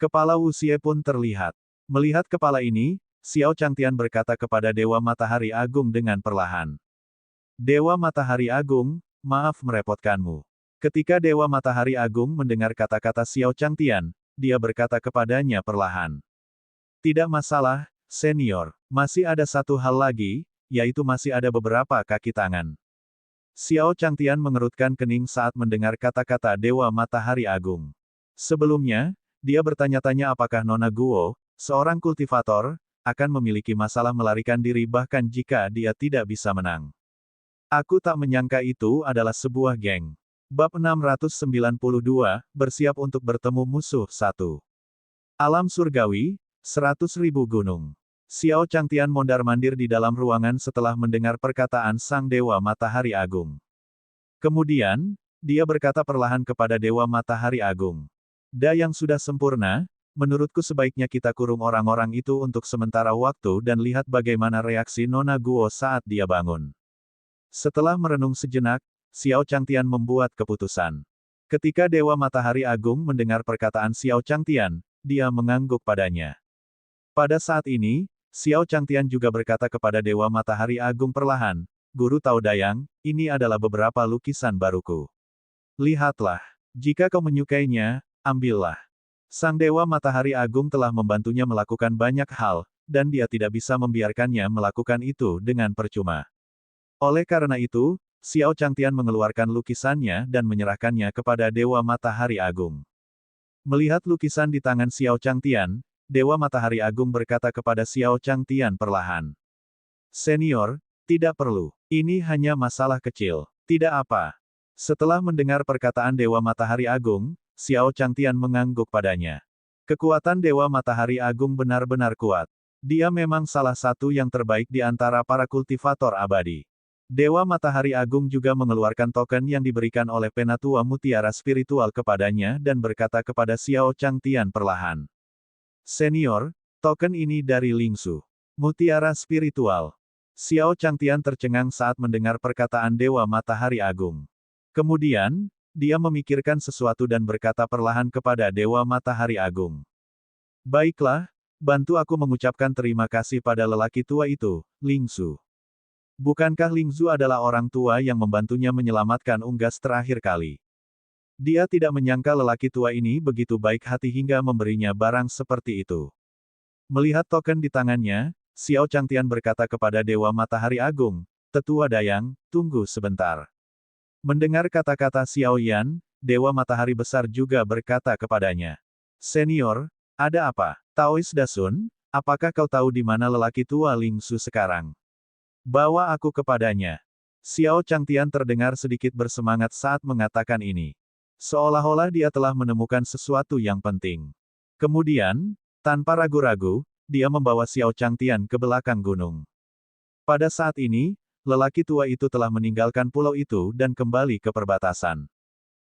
S1: Kepala Wu Xie pun terlihat. Melihat kepala ini, Xiao Changtian berkata kepada Dewa Matahari Agung dengan perlahan. Dewa Matahari Agung, maaf merepotkanmu. Ketika Dewa Matahari Agung mendengar kata-kata Xiao Changtian, dia berkata kepadanya perlahan. Tidak masalah, senior. Masih ada satu hal lagi, yaitu masih ada beberapa kaki tangan. Xiao Changtian mengerutkan kening saat mendengar kata-kata Dewa Matahari Agung. Sebelumnya, dia bertanya-tanya apakah Nona Guo, seorang kultivator, akan memiliki masalah melarikan diri bahkan jika dia tidak bisa menang. Aku tak menyangka itu adalah sebuah geng. Bab 692, bersiap untuk bertemu musuh 1. Alam surgawi, 100.000 gunung. Xiao Changtian mondar-mandir di dalam ruangan setelah mendengar perkataan sang Dewa Matahari Agung. Kemudian, dia berkata perlahan kepada Dewa Matahari Agung. Yang sudah sempurna, menurutku sebaiknya kita kurung orang-orang itu untuk sementara waktu dan lihat bagaimana reaksi Nona Guo saat dia bangun. Setelah merenung sejenak, Xiao Changtian membuat keputusan. Ketika Dewa Matahari Agung mendengar perkataan Xiao Changtian, dia mengangguk padanya. Pada saat ini, Xiao Changtian juga berkata kepada Dewa Matahari Agung perlahan, Guru Taodayang, ini adalah beberapa lukisan baruku. Lihatlah. Jika kau menyukainya, ambillah. Sang Dewa Matahari Agung telah membantunya melakukan banyak hal, dan dia tidak bisa membiarkannya melakukan itu dengan percuma. Oleh karena itu, Xiao Changtian mengeluarkan lukisannya dan menyerahkannya kepada Dewa Matahari Agung. Melihat lukisan di tangan Xiao Changtian, Dewa Matahari Agung berkata kepada Xiao Changtian perlahan. Senior, tidak perlu. Ini hanya masalah kecil. Tidak apa. Setelah mendengar perkataan Dewa Matahari Agung, Xiao Changtian mengangguk padanya. Kekuatan Dewa Matahari Agung benar-benar kuat. Dia memang salah satu yang terbaik di antara para kultivator abadi. Dewa Matahari Agung juga mengeluarkan token yang diberikan oleh Penatua Mutiara Spiritual kepadanya dan berkata kepada Xiao Changtian perlahan. Senior, token ini dari Lingsu. Mutiara Spiritual. Xiao Changtian tercengang saat mendengar perkataan Dewa Matahari Agung. Kemudian, dia memikirkan sesuatu dan berkata perlahan kepada Dewa Matahari Agung. Baiklah, Bantu aku mengucapkan terima kasih pada lelaki tua itu, Ling Su. Bukankah Ling Su adalah orang tua yang membantunya menyelamatkan unggas terakhir kali? Dia tidak menyangka lelaki tua ini begitu baik hati hingga memberinya barang seperti itu. Melihat token di tangannya, Xiao Changtian berkata kepada Dewa Matahari Agung, "Tetua Dayang, tunggu sebentar." Mendengar kata-kata Xiao Yan, Dewa Matahari Besar juga berkata kepadanya, "Senior, ada apa? Taois Dasun, apakah kau tahu di mana lelaki tua Ling Su sekarang? Bawa aku kepadanya." Xiao Changtian terdengar sedikit bersemangat saat mengatakan ini. Seolah-olah dia telah menemukan sesuatu yang penting. Kemudian, tanpa ragu-ragu, dia membawa Xiao Changtian ke belakang gunung. Pada saat ini, lelaki tua itu telah meninggalkan pulau itu dan kembali ke perbatasan.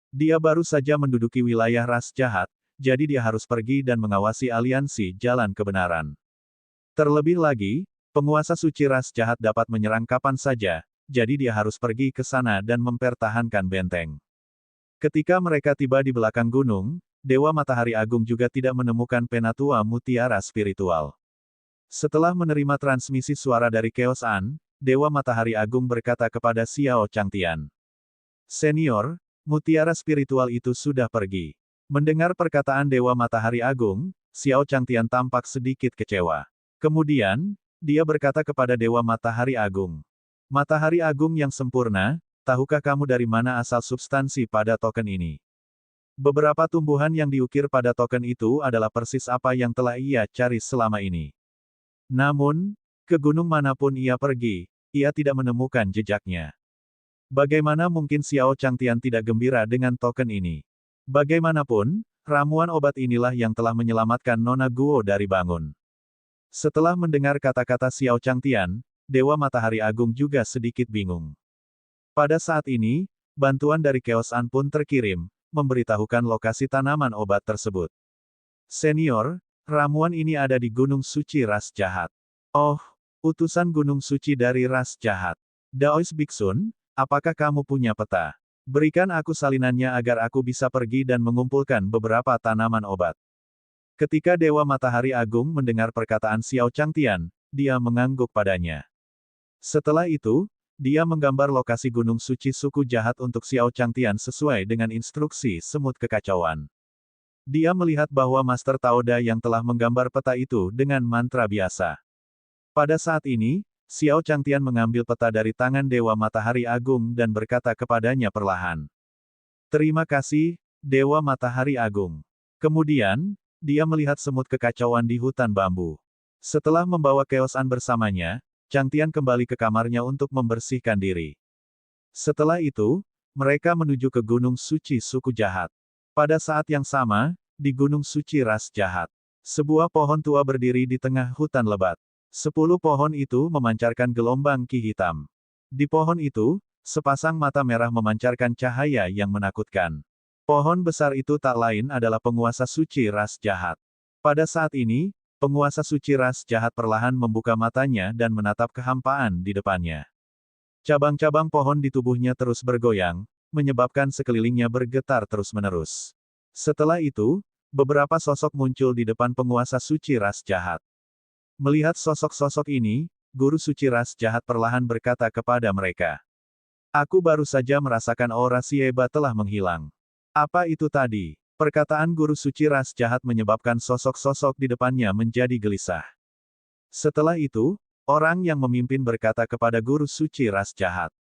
S1: Dia baru saja menduduki wilayah ras jahat, jadi dia harus pergi dan mengawasi aliansi jalan kebenaran. Terlebih lagi, penguasa suci ras jahat dapat menyerang kapan saja, jadi dia harus pergi ke sana dan mempertahankan benteng. Ketika mereka tiba di belakang gunung, Dewa Matahari Agung juga tidak menemukan penatua mutiara spiritual. Setelah menerima transmisi suara dari Chaos An, Dewa Matahari Agung berkata kepada Xiao Changtian, "Senior, mutiara spiritual itu sudah pergi." Mendengar perkataan Dewa Matahari Agung, Xiao Changtian tampak sedikit kecewa. Kemudian, dia berkata kepada Dewa Matahari Agung, "Matahari Agung yang sempurna, tahukah kamu dari mana asal substansi pada token ini?" Beberapa tumbuhan yang diukir pada token itu adalah persis apa yang telah ia cari selama ini. Namun, ke gunung manapun ia pergi, ia tidak menemukan jejaknya. Bagaimana mungkin Xiao Changtian tidak gembira dengan token ini? Bagaimanapun, ramuan obat inilah yang telah menyelamatkan Nona Guo dari bangun. Setelah mendengar kata-kata Xiao Changtian, Dewa Matahari Agung juga sedikit bingung. Pada saat ini, bantuan dari Chaos An pun terkirim, memberitahukan lokasi tanaman obat tersebut. "Senior, ramuan ini ada di Gunung Suci Ras Jahat." "Oh, utusan Gunung Suci dari Ras Jahat. Daois Biksun, apakah kamu punya peta? Berikan aku salinannya agar aku bisa pergi dan mengumpulkan beberapa tanaman obat." Ketika Dewa Matahari Agung mendengar perkataan Xiao Changtian, dia mengangguk padanya. Setelah itu, dia menggambar lokasi Gunung Suci suku jahat untuk Xiao Changtian sesuai dengan instruksi semut kekacauan. Dia melihat bahwa Master Taoda yang telah menggambar peta itu dengan mantra biasa. Pada saat ini, Xiao Changtian mengambil peta dari tangan Dewa Matahari Agung dan berkata kepadanya perlahan, "Terima kasih, Dewa Matahari Agung." Kemudian, dia melihat semut kekacauan di hutan bambu. Setelah membawa Chaos An bersamanya, Changtian kembali ke kamarnya untuk membersihkan diri. Setelah itu, mereka menuju ke Gunung Suci Suku Jahat. Pada saat yang sama, di Gunung Suci Ras Jahat, sebuah pohon tua berdiri di tengah hutan lebat. 10 pohon itu memancarkan gelombang ki hitam. Di pohon itu, sepasang mata merah memancarkan cahaya yang menakutkan. Pohon besar itu tak lain adalah penguasa suci ras jahat. Pada saat ini, penguasa suci ras jahat perlahan membuka matanya dan menatap kehampaan di depannya. Cabang-cabang pohon di tubuhnya terus bergoyang, menyebabkan sekelilingnya bergetar terus-menerus. Setelah itu, beberapa sosok muncul di depan penguasa suci ras jahat. Melihat sosok-sosok ini, guru suci ras jahat perlahan berkata kepada mereka, "Aku baru saja merasakan aura Sieba telah menghilang." "Apa itu tadi?" Perkataan guru suci ras jahat menyebabkan sosok-sosok di depannya menjadi gelisah. Setelah itu, orang yang memimpin berkata kepada guru suci ras jahat,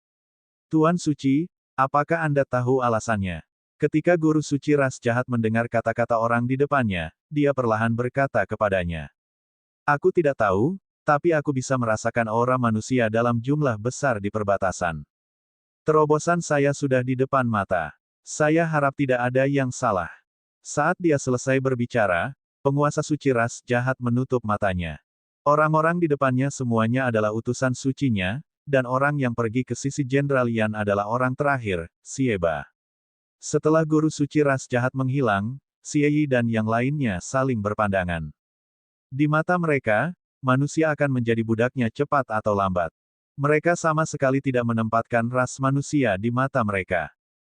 S1: "Tuan Suci, apakah Anda tahu alasannya?" Ketika guru suci ras jahat mendengar kata-kata orang di depannya, dia perlahan berkata kepadanya, "Aku tidak tahu, tapi aku bisa merasakan aura manusia dalam jumlah besar di perbatasan. Terobosan saya sudah di depan mata. Saya harap tidak ada yang salah." Saat dia selesai berbicara, penguasa suci ras jahat menutup matanya. Orang-orang di depannya semuanya adalah utusan sucinya, dan orang yang pergi ke sisi Jenderal Yan adalah orang terakhir, Sieba. Setelah guru suci ras jahat menghilang, Xie dan yang lainnya saling berpandangan. Di mata mereka, manusia akan menjadi budaknya cepat atau lambat. Mereka sama sekali tidak menempatkan ras manusia di mata mereka.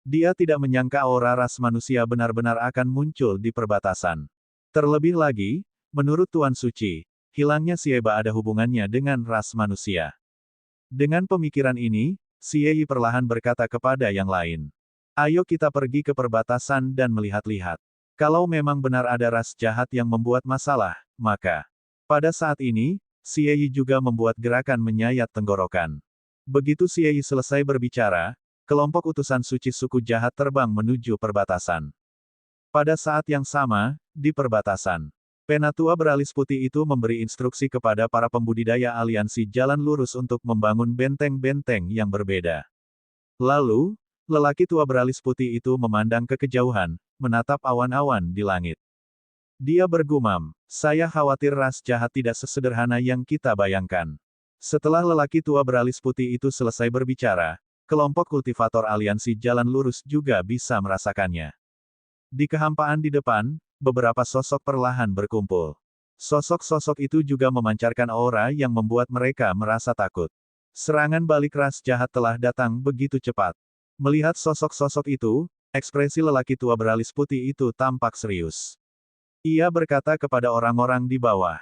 S1: Dia tidak menyangka aura ras manusia benar-benar akan muncul di perbatasan. Terlebih lagi, Menurut Tuan Suci, hilangnya Sieba ada hubungannya dengan ras manusia. Dengan pemikiran ini, Xie Yi perlahan berkata kepada yang lain. Ayo kita pergi ke perbatasan dan melihat-lihat. Kalau memang benar ada ras jahat yang membuat masalah, maka... Pada saat ini, Xie Yi juga membuat gerakan menyayat tenggorokan. Begitu Xie Yi selesai berbicara, kelompok utusan suci suku jahat terbang menuju perbatasan. Pada saat yang sama, di perbatasan, Penatua beralis putih itu memberi instruksi kepada para pembudidaya aliansi jalan lurus untuk membangun benteng-benteng yang berbeda. Lalu, lelaki tua beralis putih itu memandang ke kejauhan, menatap awan-awan di langit. Dia bergumam, saya khawatir ras jahat tidak sesederhana yang kita bayangkan. Setelah lelaki tua beralis putih itu selesai berbicara, kelompok kultivator aliansi jalan lurus juga bisa merasakannya. Di kehampaan di depan, beberapa sosok perlahan berkumpul. Sosok-sosok itu juga memancarkan aura yang membuat mereka merasa takut. Serangan balik ras jahat telah datang begitu cepat. Melihat sosok-sosok itu, ekspresi lelaki tua beralis putih itu tampak serius. Ia berkata kepada orang-orang di bawah,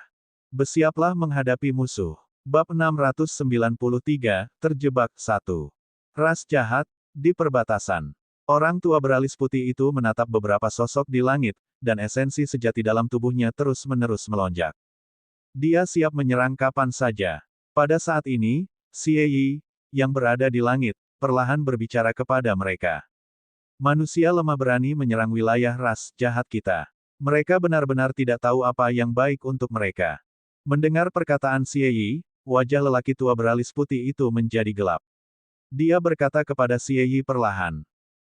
S1: "Bersiaplah menghadapi musuh." Bab 693, Terjebak 1. Ras jahat, di perbatasan. Orang tua beralis putih itu menatap beberapa sosok di langit, dan esensi sejati dalam tubuhnya terus-menerus melonjak. Dia siap menyerang kapan saja. Pada saat ini, Xie Yi, yang berada di langit, perlahan berbicara kepada mereka. Manusia lemah berani menyerang wilayah ras jahat kita. Mereka benar-benar tidak tahu apa yang baik untuk mereka. Mendengar perkataan Xie Yi, wajah lelaki tua beralis putih itu menjadi gelap. Dia berkata kepada Xie Yi perlahan,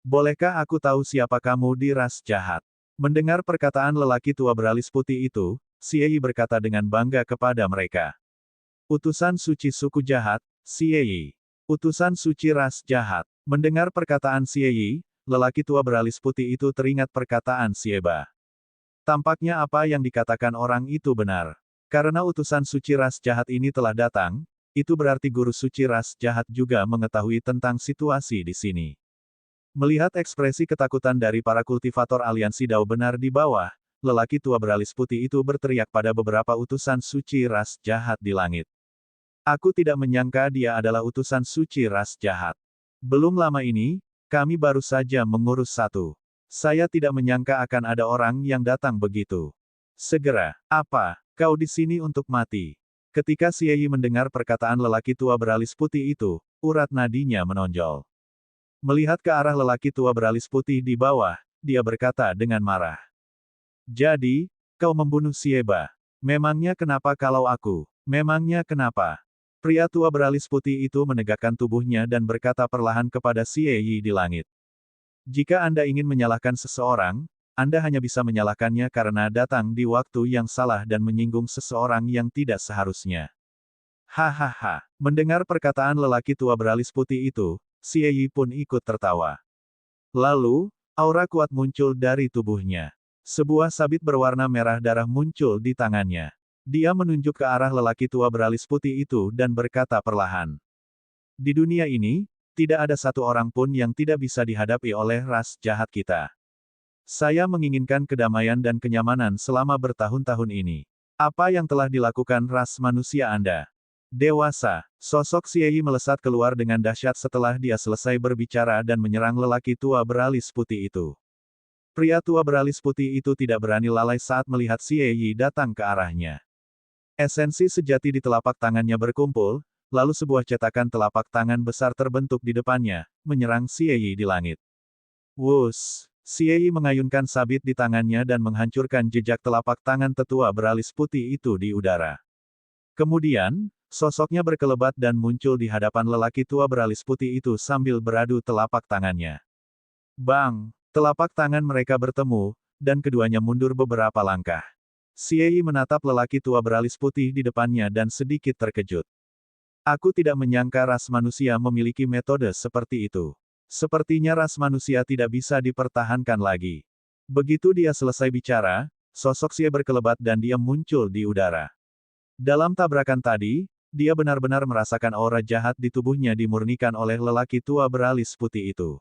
S1: "Bolehkah aku tahu siapa kamu di ras jahat?" Mendengar perkataan lelaki tua beralis putih itu, Xie Yi berkata dengan bangga kepada mereka. Utusan suci suku jahat, Xie Yi. Utusan suci ras jahat. Mendengar perkataan Xie Yi, lelaki tua beralis putih itu teringat perkataan Sieba. Tampaknya apa yang dikatakan orang itu benar. Karena utusan suci ras jahat ini telah datang, itu berarti guru suci ras jahat juga mengetahui tentang situasi di sini. Melihat ekspresi ketakutan dari para kultivator aliansi Dao benar di bawah, lelaki tua beralis putih itu berteriak pada beberapa utusan suci ras jahat di langit. Aku tidak menyangka dia adalah utusan suci ras jahat. Belum lama ini, kami baru saja mengurus satu. Saya tidak menyangka akan ada orang yang datang begitu. Segera, apa, kau di sini untuk mati? Ketika Xie Yi mendengar perkataan lelaki tua beralis putih itu, urat nadinya menonjol. Melihat ke arah lelaki tua beralis putih di bawah, dia berkata dengan marah. Jadi, kau membunuh Sieba. Memangnya kenapa kalau aku? Memangnya kenapa? Pria tua beralis putih itu menegakkan tubuhnya dan berkata perlahan kepada Xie Yi di langit. Jika Anda ingin menyalahkan seseorang, Anda hanya bisa menyalahkannya karena datang di waktu yang salah dan menyinggung seseorang yang tidak seharusnya. Hahaha. Mendengar perkataan lelaki tua beralis putih itu, Xie Yi pun ikut tertawa. Lalu, aura kuat muncul dari tubuhnya. Sebuah sabit berwarna merah darah muncul di tangannya. Dia menunjuk ke arah lelaki tua beralis putih itu dan berkata perlahan. Di dunia ini, tidak ada satu orang pun yang tidak bisa dihadapi oleh ras jahat kita. Saya menginginkan kedamaian dan kenyamanan selama bertahun-tahun ini. Apa yang telah dilakukan ras manusia Anda? Dewasa, sosok Xie Yi melesat keluar dengan dahsyat setelah dia selesai berbicara dan menyerang lelaki tua beralis putih itu. Pria tua beralis putih itu tidak berani lalai saat melihat Xie Yi datang ke arahnya. Esensi sejati di telapak tangannya berkumpul, lalu sebuah cetakan telapak tangan besar terbentuk di depannya, menyerang Xie Yi di langit. Wus! Xie Yi mengayunkan sabit di tangannya dan menghancurkan jejak telapak tangan tetua beralis putih itu di udara. Kemudian, sosoknya berkelebat dan muncul di hadapan lelaki tua beralis putih itu sambil beradu telapak tangannya. Bang! Telapak tangan mereka bertemu, dan keduanya mundur beberapa langkah. Xie Yi menatap lelaki tua beralis putih di depannya dan sedikit terkejut. Aku tidak menyangka ras manusia memiliki metode seperti itu. Sepertinya ras manusia tidak bisa dipertahankan lagi. Begitu dia selesai bicara, sosok Xie berkelebat dan dia muncul di udara. Dalam tabrakan tadi, dia benar-benar merasakan aura jahat di tubuhnya dimurnikan oleh lelaki tua beralis putih itu.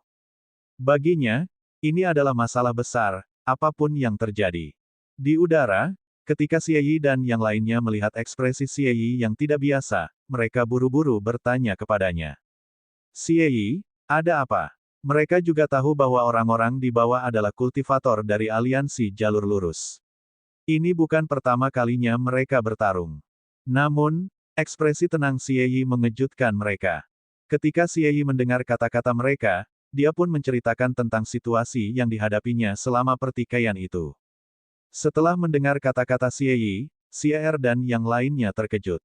S1: Baginya, ini adalah masalah besar, apapun yang terjadi. Di udara, Ketika Xie Yi dan yang lainnya melihat ekspresi Xie Yi yang tidak biasa, mereka buru-buru bertanya kepadanya. Xie Yi, ada apa? Mereka juga tahu bahwa orang-orang di bawah adalah kultivator dari aliansi jalur lurus. Ini bukan pertama kalinya mereka bertarung. Namun, ekspresi tenang Xie Yi mengejutkan mereka. Ketika Xie Yi mendengar kata-kata mereka, dia pun menceritakan tentang situasi yang dihadapinya selama pertikaian itu. Setelah mendengar kata-kata Xie Yi, Xie dan yang lainnya terkejut.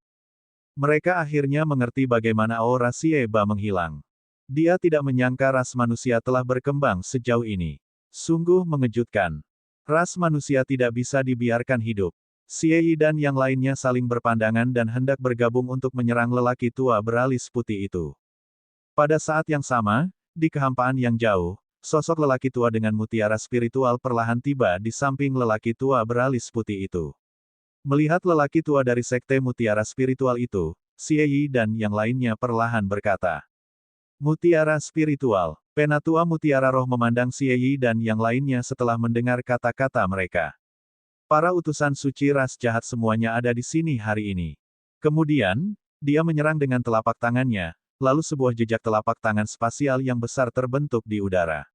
S1: Mereka akhirnya mengerti bagaimana aura Xie Ba menghilang. Dia tidak menyangka ras manusia telah berkembang sejauh ini. Sungguh mengejutkan. Ras manusia tidak bisa dibiarkan hidup. Xie Yi dan yang lainnya saling berpandangan dan hendak bergabung untuk menyerang lelaki tua beralis putih itu. Pada saat yang sama, di kehampaan yang jauh, sosok lelaki tua dengan mutiara spiritual perlahan tiba di samping lelaki tua beralis putih itu. Melihat lelaki tua dari sekte mutiara spiritual itu, Xie Yi dan yang lainnya perlahan berkata, "Mutiara spiritual." Penatua mutiara roh memandang Xie Yi dan yang lainnya setelah mendengar kata-kata mereka. Para utusan suci ras jahat semuanya ada di sini hari ini. Kemudian, dia menyerang dengan telapak tangannya, lalu sebuah jejak telapak tangan spasial yang besar terbentuk di udara.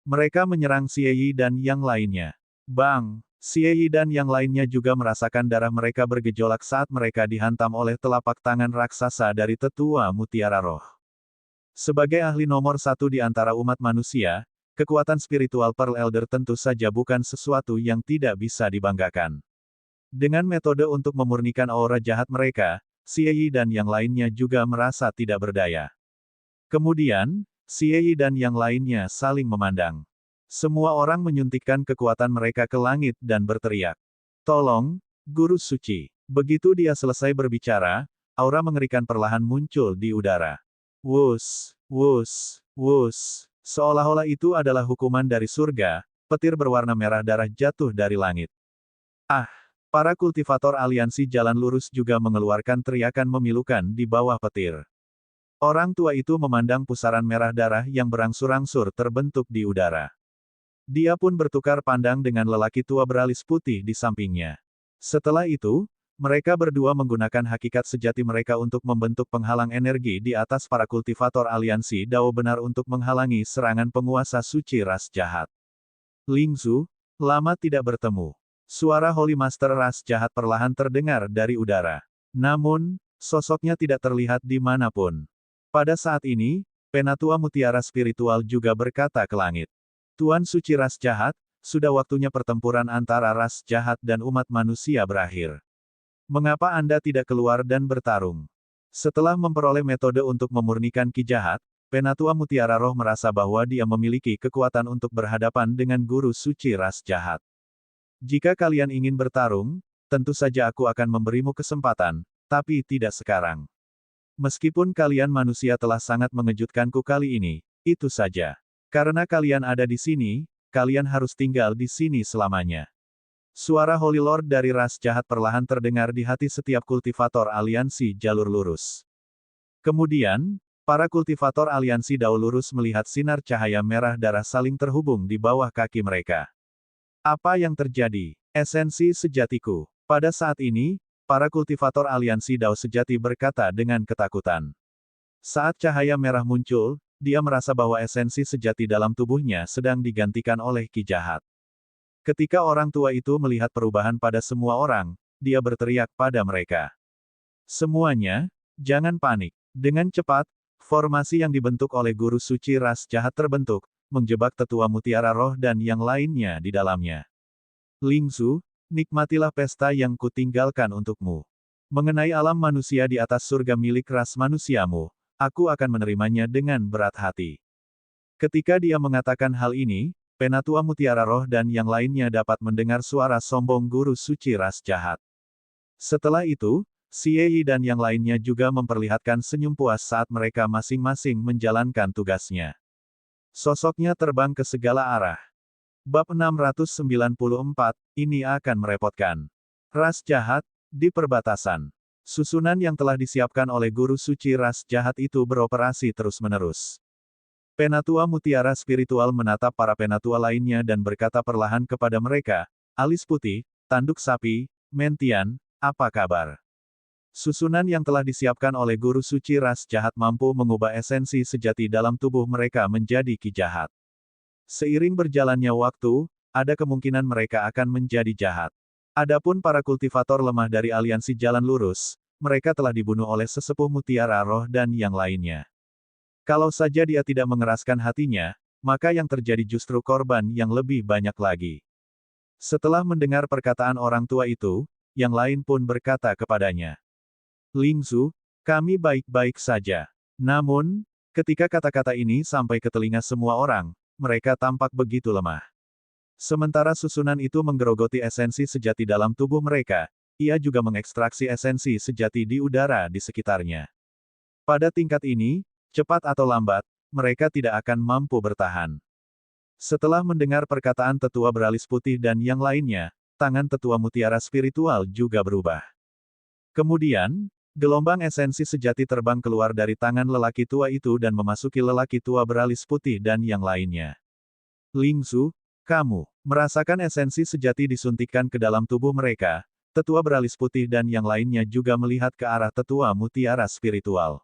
S1: Mereka menyerang Xie Yi dan yang lainnya. Bang! Xie Yi dan yang lainnya juga merasakan darah mereka bergejolak saat mereka dihantam oleh telapak tangan raksasa dari tetua mutiara roh. Sebagai ahli nomor satu di antara umat manusia, kekuatan spiritual Pearl Elder tentu saja bukan sesuatu yang tidak bisa dibanggakan. Dengan metode untuk memurnikan aura jahat mereka, Xie Yi dan yang lainnya juga merasa tidak berdaya. Kemudian, Xie Yi dan yang lainnya saling memandang. Semua orang menyuntikkan kekuatan mereka ke langit dan berteriak, "Tolong, Guru Suci." Begitu dia selesai berbicara, aura mengerikan perlahan muncul di udara. Wus, wus, wus. Seolah-olah itu adalah hukuman dari surga, petir berwarna merah darah jatuh dari langit. Ah! Para kultivator aliansi jalan lurus juga mengeluarkan teriakan memilukan di bawah petir. Orang tua itu memandang pusaran merah darah yang berangsur-angsur terbentuk di udara. Dia pun bertukar pandang dengan lelaki tua beralis putih di sampingnya. Setelah itu, mereka berdua menggunakan hakikat sejati mereka untuk membentuk penghalang energi di atas para kultivator aliansi Dao benar untuk menghalangi serangan penguasa suci ras jahat. Lingzu, lama tidak bertemu. Suara Holy Master ras jahat perlahan terdengar dari udara. Namun, sosoknya tidak terlihat di manapun. Pada saat ini, Penatua Mutiara Spiritual juga berkata ke langit. Tuan Suci ras jahat, sudah waktunya pertempuran antara ras jahat dan umat manusia berakhir. Mengapa Anda tidak keluar dan bertarung? Setelah memperoleh metode untuk memurnikan ki jahat, Penatua Mutiara Roh merasa bahwa dia memiliki kekuatan untuk berhadapan dengan Guru Suci ras jahat. Jika kalian ingin bertarung, tentu saja aku akan memberimu kesempatan, tapi tidak sekarang. Meskipun kalian manusia telah sangat mengejutkanku kali ini, itu saja. Karena kalian ada di sini, kalian harus tinggal di sini selamanya. Suara Holy Lord dari ras jahat perlahan terdengar di hati setiap kultivator aliansi jalur lurus. Kemudian, para kultivator aliansi Dao lurus melihat sinar cahaya merah darah saling terhubung di bawah kaki mereka. Apa yang terjadi? Esensi sejatiku. Pada saat ini, para kultivator aliansi Dao sejati berkata dengan ketakutan. Saat cahaya merah muncul, dia merasa bahwa esensi sejati dalam tubuhnya sedang digantikan oleh ki jahat. Ketika orang tua itu melihat perubahan pada semua orang, dia berteriak pada mereka. Semuanya, jangan panik. Dengan cepat, formasi yang dibentuk oleh Guru Suci ras jahat terbentuk, menjebak tetua mutiara roh dan yang lainnya di dalamnya. Lingzu, nikmatilah pesta yang kutinggalkan untukmu. Mengenai alam manusia di atas surga milik ras manusiamu, aku akan menerimanya dengan berat hati. Ketika dia mengatakan hal ini, Penatua Mutiara Roh dan yang lainnya dapat mendengar suara sombong Guru Suci ras jahat. Setelah itu, Xie Yi dan yang lainnya juga memperlihatkan senyum puas saat mereka masing-masing menjalankan tugasnya. Sosoknya terbang ke segala arah. Bab 694, ini akan merepotkan. Ras jahat, di perbatasan. Susunan yang telah disiapkan oleh Guru Suci ras jahat itu beroperasi terus-menerus. Penatua Mutiara Spiritual menatap para penatua lainnya dan berkata perlahan kepada mereka, "Alis putih, tanduk sapi, Mentian, apa kabar? Susunan yang telah disiapkan oleh guru suci ras jahat mampu mengubah esensi sejati dalam tubuh mereka menjadi ki jahat. Seiring berjalannya waktu, ada kemungkinan mereka akan menjadi jahat. Adapun para kultivator lemah dari aliansi jalan lurus, mereka telah dibunuh oleh sesepuh mutiara roh dan yang lainnya. Kalau saja dia tidak mengeraskan hatinya, maka yang terjadi justru korban yang lebih banyak lagi. Setelah mendengar perkataan orang tua itu, yang lain pun berkata kepadanya, Lingzu, kami baik-baik saja. Namun, ketika kata-kata ini sampai ke telinga semua orang, mereka tampak begitu lemah. Sementara susunan itu menggerogoti esensi sejati dalam tubuh mereka, ia juga mengekstraksi esensi sejati di udara di sekitarnya. Pada tingkat ini, cepat atau lambat, mereka tidak akan mampu bertahan. Setelah mendengar perkataan tetua beralis putih dan yang lainnya, tangan tetua mutiara spiritual juga berubah. Kemudian, gelombang esensi sejati terbang keluar dari tangan lelaki tua itu dan memasuki lelaki tua beralis putih dan yang lainnya. Lingzu, kamu merasakan esensi sejati disuntikkan ke dalam tubuh mereka. Tetua beralis putih dan yang lainnya juga melihat ke arah tetua mutiara spiritual.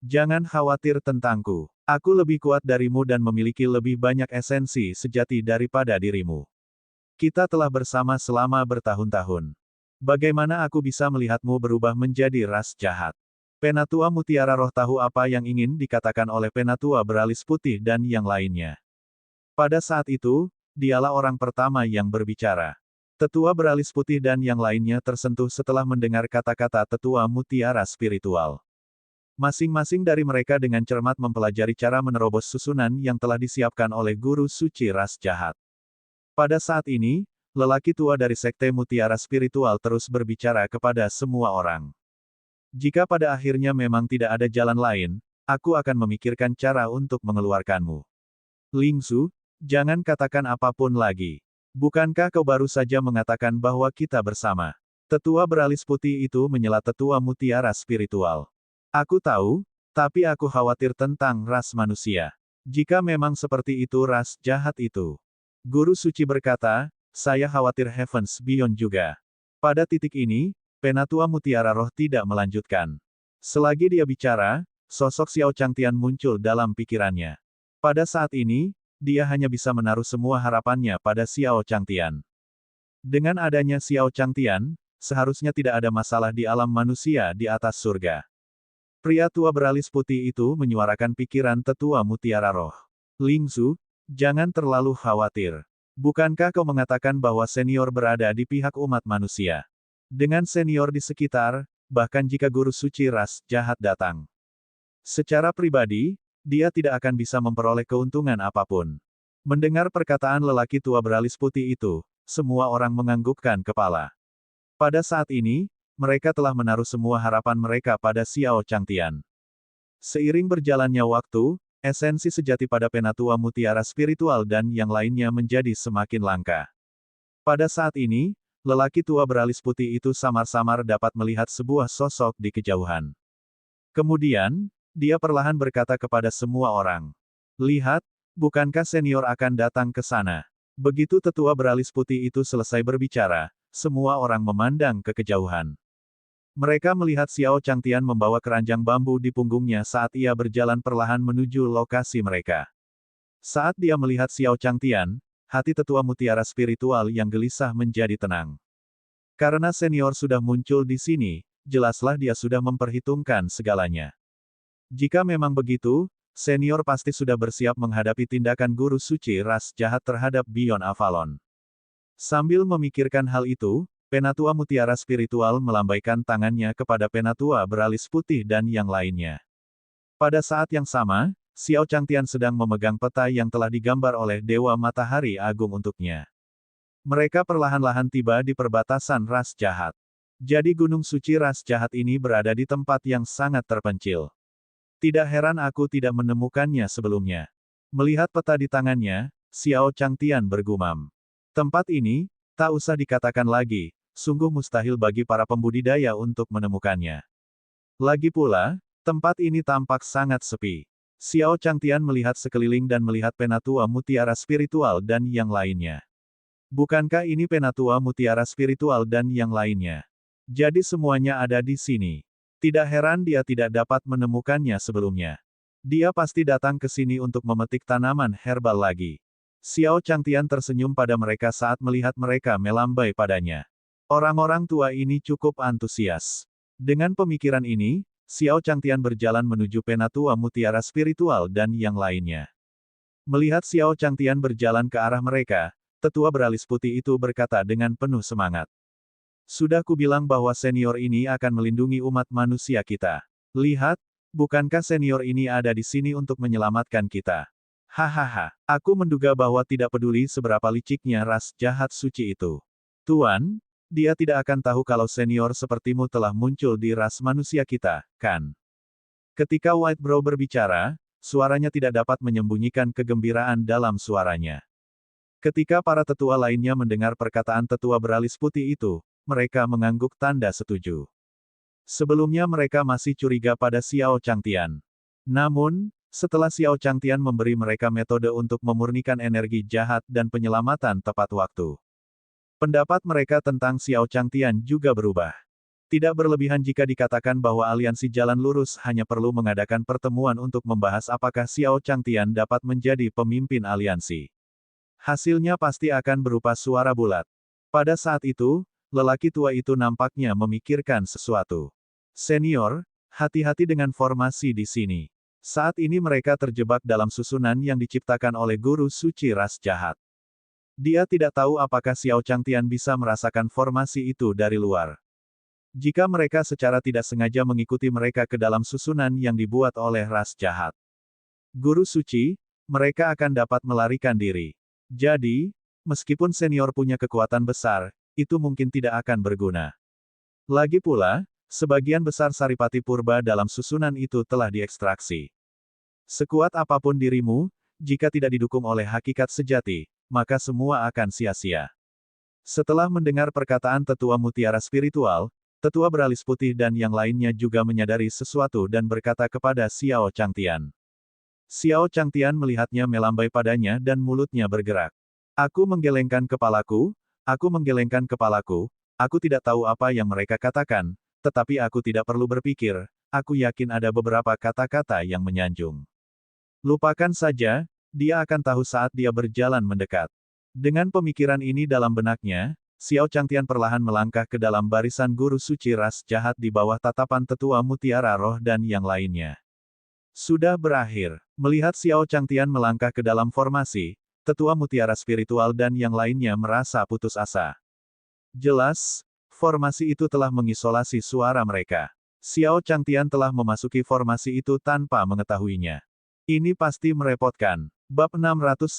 S1: Jangan khawatir tentangku. Aku lebih kuat darimu dan memiliki lebih banyak esensi sejati daripada dirimu. Kita telah bersama selama bertahun-tahun. Bagaimana aku bisa melihatmu berubah menjadi ras jahat? Penatua Mutiara Roh tahu apa yang ingin dikatakan oleh Penatua beralis putih dan yang lainnya. Pada saat itu, dialah orang pertama yang berbicara. Tetua beralis putih dan yang lainnya tersentuh setelah mendengar kata-kata Tetua Mutiara Spiritual. Masing-masing dari mereka dengan cermat mempelajari cara menerobos susunan yang telah disiapkan oleh guru suci ras jahat. Pada saat ini, lelaki tua dari Sekte Mutiara Spiritual terus berbicara kepada semua orang. Jika pada akhirnya memang tidak ada jalan lain, aku akan memikirkan cara untuk mengeluarkanmu. Lingzu, jangan katakan apapun lagi. Bukankah kau baru saja mengatakan bahwa kita bersama? Tetua beralis putih itu menyela Tetua Mutiara Spiritual. Aku tahu, tapi aku khawatir tentang ras manusia. Jika memang seperti itu ras jahat itu. Guru suci berkata, saya khawatir Heavens Beyond juga. Pada titik ini, Penatua Mutiara Roh tidak melanjutkan. Selagi dia bicara, sosok Xiao Changtian muncul dalam pikirannya. Pada saat ini, dia hanya bisa menaruh semua harapannya pada Xiao Changtian. Dengan adanya Xiao Changtian, seharusnya tidak ada masalah di alam manusia di atas surga. Pria tua beralis putih itu menyuarakan pikiran tetua mutiara roh. Lingzu, jangan terlalu khawatir. Bukankah kau mengatakan bahwa senior berada di pihak umat manusia? Dengan senior di sekitar, bahkan jika guru suci ras jahat datang. Secara pribadi, dia tidak akan bisa memperoleh keuntungan apapun. Mendengar perkataan lelaki tua beralis putih itu, semua orang menganggukkan kepala. Pada saat ini, mereka telah menaruh semua harapan mereka pada Xiao Changtian. Seiring berjalannya waktu, esensi sejati pada Penatua Mutiara Spiritual dan yang lainnya menjadi semakin langka. Pada saat ini, lelaki tua beralis putih itu samar-samar dapat melihat sebuah sosok di kejauhan. Kemudian, dia perlahan berkata kepada semua orang. Lihat, bukankah senior akan datang ke sana? Begitu tetua beralis putih itu selesai berbicara, semua orang memandang ke kejauhan. Mereka melihat Xiao Changtian membawa keranjang bambu di punggungnya saat ia berjalan perlahan menuju lokasi mereka. Saat dia melihat Xiao Changtian, hati tetua mutiara spiritual yang gelisah menjadi tenang. Karena senior sudah muncul di sini, jelaslah dia sudah memperhitungkan segalanya. Jika memang begitu, senior pasti sudah bersiap menghadapi tindakan guru suci ras jahat terhadap Beyond Avalon. Sambil memikirkan hal itu, Penatua Mutiara Spiritual melambaikan tangannya kepada Penatua beralis putih dan yang lainnya. Pada saat yang sama, Xiao Changtian sedang memegang peta yang telah digambar oleh Dewa Matahari Agung untuknya. Mereka perlahan-lahan tiba di perbatasan ras jahat. Jadi gunung suci ras jahat ini berada di tempat yang sangat terpencil. Tidak heran aku tidak menemukannya sebelumnya. Melihat peta di tangannya, Xiao Changtian bergumam. Tempat ini, tak usah dikatakan lagi, sungguh mustahil bagi para pembudidaya untuk menemukannya. Lagi pula, tempat ini tampak sangat sepi. Xiao Changtian melihat sekeliling dan melihat Penatua Mutiara Spiritual dan yang lainnya. Bukankah ini penatua mutiara spiritual dan yang lainnya? Jadi semuanya ada di sini. Tidak heran dia tidak dapat menemukannya sebelumnya. Dia pasti datang ke sini untuk memetik tanaman herbal lagi. Xiao Changtian tersenyum pada mereka saat melihat mereka melambai padanya. Orang-orang tua ini cukup antusias. Dengan pemikiran ini, Xiao Changtian berjalan menuju penatua mutiara spiritual dan yang lainnya. Melihat Xiao Changtian berjalan ke arah mereka, tetua beralis putih itu berkata dengan penuh semangat. Sudah kubilang bahwa senior ini akan melindungi umat manusia kita. Lihat, bukankah senior ini ada di sini untuk menyelamatkan kita? Hahaha, aku menduga bahwa tidak peduli seberapa liciknya ras jahat suci itu. Tuan, dia tidak akan tahu kalau senior sepertimu telah muncul di ras manusia kita, kan? Ketika White Brow berbicara, suaranya tidak dapat menyembunyikan kegembiraan dalam suaranya. Ketika para tetua lainnya mendengar perkataan tetua beralis putih itu, mereka mengangguk tanda setuju. Sebelumnya mereka masih curiga pada Xiao Changtian. Namun, setelah Xiao Changtian memberi mereka metode untuk memurnikan energi jahat dan penyelamatan tepat waktu, pendapat mereka tentang Xiao Changtian juga berubah. Tidak berlebihan jika dikatakan bahwa aliansi jalan lurus hanya perlu mengadakan pertemuan untuk membahas apakah Xiao Changtian dapat menjadi pemimpin aliansi. Hasilnya pasti akan berupa suara bulat. Pada saat itu, lelaki tua itu nampaknya memikirkan sesuatu. Senior, hati-hati dengan formasi di sini. Saat ini mereka terjebak dalam susunan yang diciptakan oleh guru suci ras jahat. Dia tidak tahu apakah Xiao Changtian bisa merasakan formasi itu dari luar. Jika mereka secara tidak sengaja mengikuti mereka ke dalam susunan yang dibuat oleh ras jahat guru suci, mereka akan dapat melarikan diri. Jadi, meskipun senior punya kekuatan besar, itu mungkin tidak akan berguna. Lagi pula, sebagian besar saripati purba dalam susunan itu telah diekstraksi. Sekuat apapun dirimu, jika tidak didukung oleh hakikat sejati, maka semua akan sia-sia. Setelah mendengar perkataan tetua mutiara spiritual, tetua beralis putih dan yang lainnya juga menyadari sesuatu dan berkata kepada Xiao Changtian. Xiao Changtian melihatnya melambai padanya dan mulutnya bergerak. Aku menggelengkan kepalaku, aku tidak tahu apa yang mereka katakan, tetapi aku tidak perlu berpikir, aku yakin ada beberapa kata-kata yang menyanjung. Lupakan saja, dia akan tahu saat dia berjalan mendekat. Dengan pemikiran ini dalam benaknya, Xiao Changtian perlahan melangkah ke dalam barisan guru suci ras jahat di bawah tatapan tetua mutiara roh dan yang lainnya. Sudah berakhir. Melihat Xiao Changtian melangkah ke dalam formasi, tetua mutiara spiritual dan yang lainnya merasa putus asa. Jelas, formasi itu telah mengisolasi suara mereka. Xiao Changtian telah memasuki formasi itu tanpa mengetahuinya. Ini pasti merepotkan. Bab 695,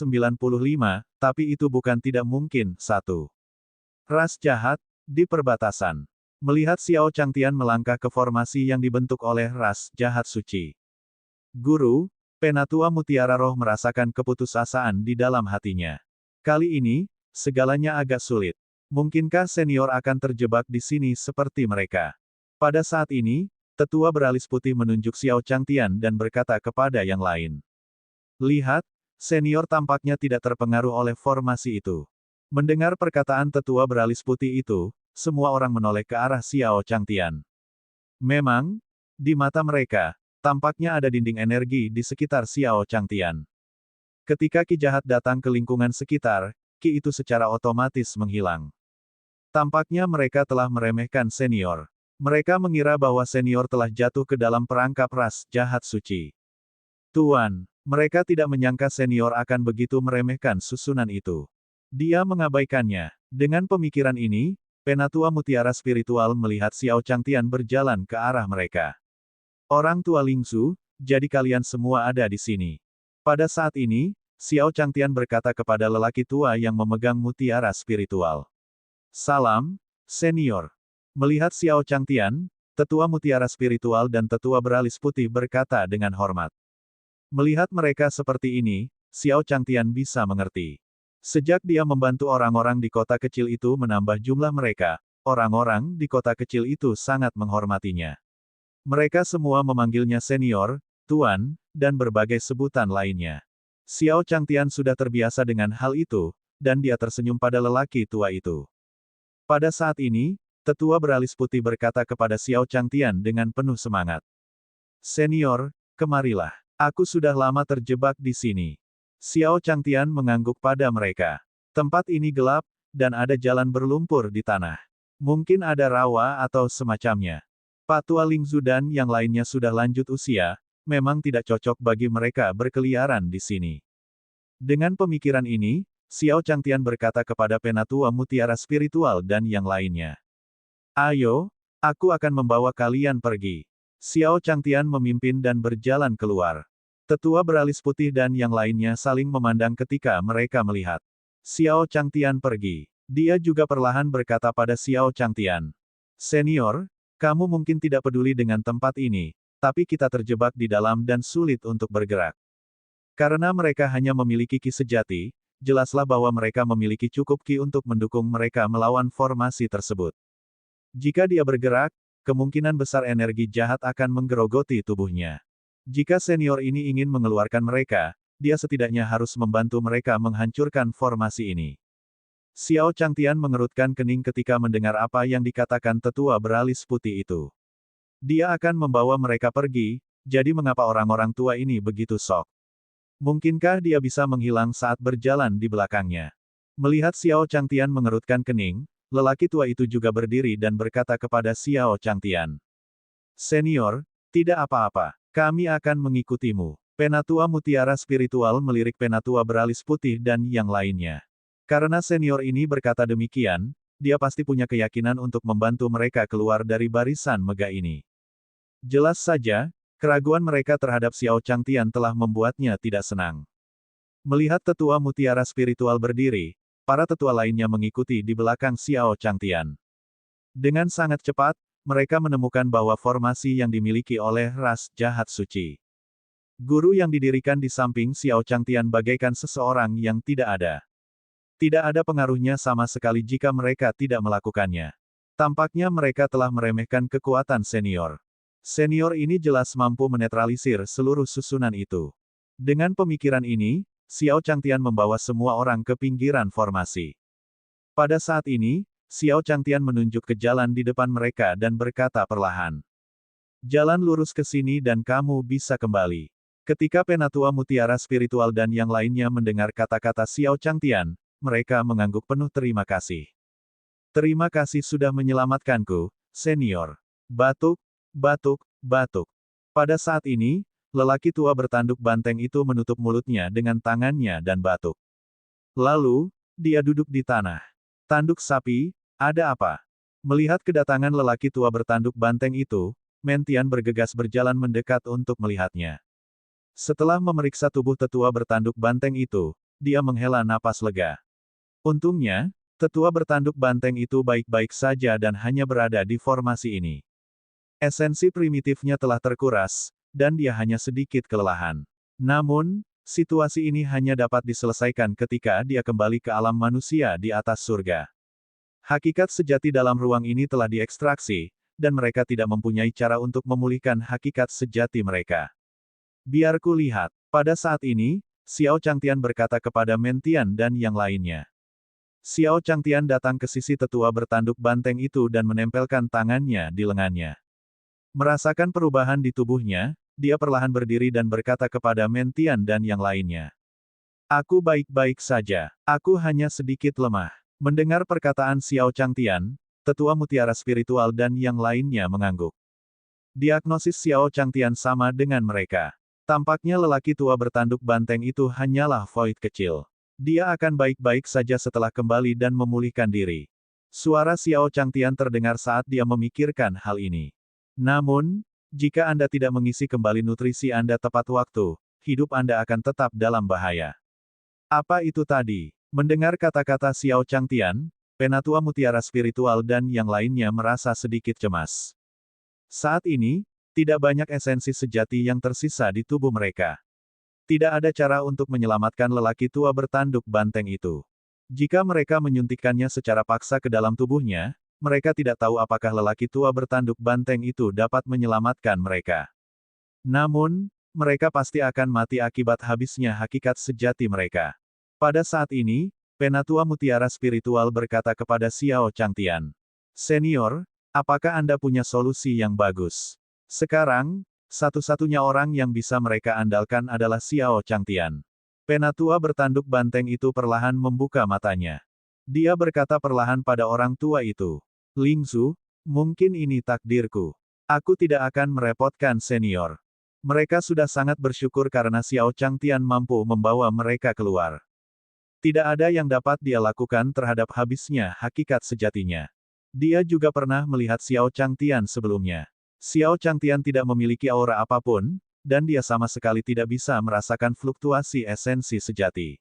S1: tapi itu bukan tidak mungkin. 1. Ras jahat, di perbatasan. Melihat Xiao Changtian melangkah ke formasi yang dibentuk oleh ras jahat suci. Guru, penatua mutiara roh merasakan keputusasaan di dalam hatinya. Kali ini, segalanya agak sulit. Mungkinkah senior akan terjebak di sini seperti mereka? Pada saat ini, tetua beralis putih menunjuk Xiao Changtian dan berkata kepada yang lain. Lihat, senior tampaknya tidak terpengaruh oleh formasi itu. Mendengar perkataan tetua beralis putih itu, semua orang menoleh ke arah Xiao Changtian. Memang, di mata mereka, tampaknya ada dinding energi di sekitar Xiao Changtian. Ketika ki jahat datang ke lingkungan sekitar, ki itu secara otomatis menghilang. Tampaknya mereka telah meremehkan senior. Mereka mengira bahwa senior telah jatuh ke dalam perangkap ras jahat suci. Tuan, mereka tidak menyangka senior akan begitu meremehkan susunan itu. Dia mengabaikannya. Dengan pemikiran ini, penatua mutiara spiritual melihat Xiao Changtian berjalan ke arah mereka. Orang tua Lingzu, jadi kalian semua ada di sini. Pada saat ini, Xiao Changtian berkata kepada lelaki tua yang memegang mutiara spiritual. Salam, senior. Melihat Xiao Changtian, tetua mutiara spiritual dan tetua beralis putih berkata dengan hormat. Melihat mereka seperti ini, Xiao Changtian bisa mengerti. Sejak dia membantu orang-orang di kota kecil itu menambah jumlah mereka, orang-orang di kota kecil itu sangat menghormatinya. Mereka semua memanggilnya senior, tuan, dan berbagai sebutan lainnya. Xiao Changtian sudah terbiasa dengan hal itu, dan dia tersenyum pada lelaki tua itu. Pada saat ini, tetua beralis putih berkata kepada Xiao Changtian dengan penuh semangat. Senior, kemarilah. Aku sudah lama terjebak di sini. Xiao Changtian mengangguk pada mereka. Tempat ini gelap, dan ada jalan berlumpur di tanah. Mungkin ada rawa atau semacamnya. Pak Tua Lingzu dan yang lainnya sudah lanjut usia, memang tidak cocok bagi mereka berkeliaran di sini. Dengan pemikiran ini, Xiao Changtian berkata kepada Penatua Mutiara Spiritual dan yang lainnya. Ayo, aku akan membawa kalian pergi. Xiao Changtian memimpin dan berjalan keluar. Tetua beralis putih dan yang lainnya saling memandang ketika mereka melihat Xiao Changtian pergi. Dia juga perlahan berkata pada Xiao Changtian. Senior, kamu mungkin tidak peduli dengan tempat ini, tapi kita terjebak di dalam dan sulit untuk bergerak. Karena mereka hanya memiliki ki sejati, jelaslah bahwa mereka memiliki cukup ki untuk mendukung mereka melawan formasi tersebut. Jika dia bergerak, kemungkinan besar energi jahat akan menggerogoti tubuhnya. Jika senior ini ingin mengeluarkan mereka, dia setidaknya harus membantu mereka menghancurkan formasi ini. Xiao Changtian mengerutkan kening ketika mendengar apa yang dikatakan tetua beralis putih itu. Dia akan membawa mereka pergi, jadi mengapa orang-orang tua ini begitu sok? Mungkinkah dia bisa menghilang saat berjalan di belakangnya? Melihat Xiao Changtian mengerutkan kening, lelaki tua itu juga berdiri dan berkata kepada Xiao Changtian. Senior, tidak apa-apa, kami akan mengikutimu. Penatua Mutiara Spiritual melirik Penatua beralis putih dan yang lainnya. Karena senior ini berkata demikian, dia pasti punya keyakinan untuk membantu mereka keluar dari barisan megah ini. Jelas saja, keraguan mereka terhadap Xiao Changtian telah membuatnya tidak senang. Melihat tetua Mutiara Spiritual berdiri, para tetua lainnya mengikuti di belakang Xiao Changtian. Dengan sangat cepat, mereka menemukan bahwa formasi yang dimiliki oleh ras jahat suci. Guru yang didirikan di samping Xiao Changtian bagaikan seseorang yang tidak ada. Tidak ada pengaruhnya sama sekali jika mereka tidak melakukannya. Tampaknya mereka telah meremehkan kekuatan senior. Senior ini jelas mampu menetralisir seluruh susunan itu. Dengan pemikiran ini, Xiao Changtian membawa semua orang ke pinggiran formasi. Pada saat ini, Xiao Changtian menunjuk ke jalan di depan mereka dan berkata perlahan. Jalan lurus ke sini dan kamu bisa kembali. Ketika Penatua Mutiara Spiritual dan yang lainnya mendengar kata-kata Xiao Changtian, mereka mengangguk penuh terima kasih. Terima kasih sudah menyelamatkanku, senior. Batuk, batuk, batuk. Pada saat ini, lelaki tua bertanduk banteng itu menutup mulutnya dengan tangannya dan batuk. Lalu, dia duduk di tanah. Tanduk sapi, ada apa? Melihat kedatangan lelaki tua bertanduk banteng itu, Mentian bergegas berjalan mendekat untuk melihatnya. Setelah memeriksa tubuh tetua bertanduk banteng itu, dia menghela napas lega. Untungnya, tetua bertanduk banteng itu baik-baik saja dan hanya berada di formasi ini. Esensi primitifnya telah terkuras, dan dia hanya sedikit kelelahan. Namun, situasi ini hanya dapat diselesaikan ketika dia kembali ke alam manusia di atas surga. Hakikat sejati dalam ruang ini telah diekstraksi, dan mereka tidak mempunyai cara untuk memulihkan hakikat sejati mereka. Biar ku lihat. Pada saat ini, Xiao Changtian berkata kepada Mentian dan yang lainnya. Xiao Changtian datang ke sisi tetua bertanduk banteng itu dan menempelkan tangannya di lengannya. Merasakan perubahan di tubuhnya, dia perlahan berdiri dan berkata kepada Mentian dan yang lainnya. Aku baik-baik saja, aku hanya sedikit lemah. Mendengar perkataan Xiao Changtian, tetua Mutiara Spiritual dan yang lainnya mengangguk. Diagnosis Xiao Changtian sama dengan mereka. Tampaknya lelaki tua bertanduk banteng itu hanyalah void kecil. Dia akan baik-baik saja setelah kembali dan memulihkan diri. Suara Xiao Changtian terdengar saat dia memikirkan hal ini. Namun, jika Anda tidak mengisi kembali nutrisi Anda tepat waktu, hidup Anda akan tetap dalam bahaya. Apa itu tadi? Mendengar kata-kata Xiao Changtian, Penatua Mutiara Spiritual dan yang lainnya merasa sedikit cemas. Saat ini, tidak banyak esensi sejati yang tersisa di tubuh mereka. Tidak ada cara untuk menyelamatkan lelaki tua bertanduk banteng itu. Jika mereka menyuntikkannya secara paksa ke dalam tubuhnya, mereka tidak tahu apakah lelaki tua bertanduk banteng itu dapat menyelamatkan mereka. Namun, mereka pasti akan mati akibat habisnya hakikat sejati mereka. Pada saat ini, Penatua Mutiara Spiritual berkata kepada Xiao Changtian. Senior, apakah Anda punya solusi yang bagus? Sekarang, satu-satunya orang yang bisa mereka andalkan adalah Xiao Changtian. Penatua bertanduk banteng itu perlahan membuka matanya. Dia berkata perlahan pada orang tua itu. Lingzu, mungkin ini takdirku. Aku tidak akan merepotkan senior. Mereka sudah sangat bersyukur karena Xiao Changtian mampu membawa mereka keluar. Tidak ada yang dapat dia lakukan terhadap habisnya hakikat sejatinya. Dia juga pernah melihat Xiao Changtian sebelumnya. Xiao Changtian tidak memiliki aura apapun, dan dia sama sekali tidak bisa merasakan fluktuasi esensi sejati.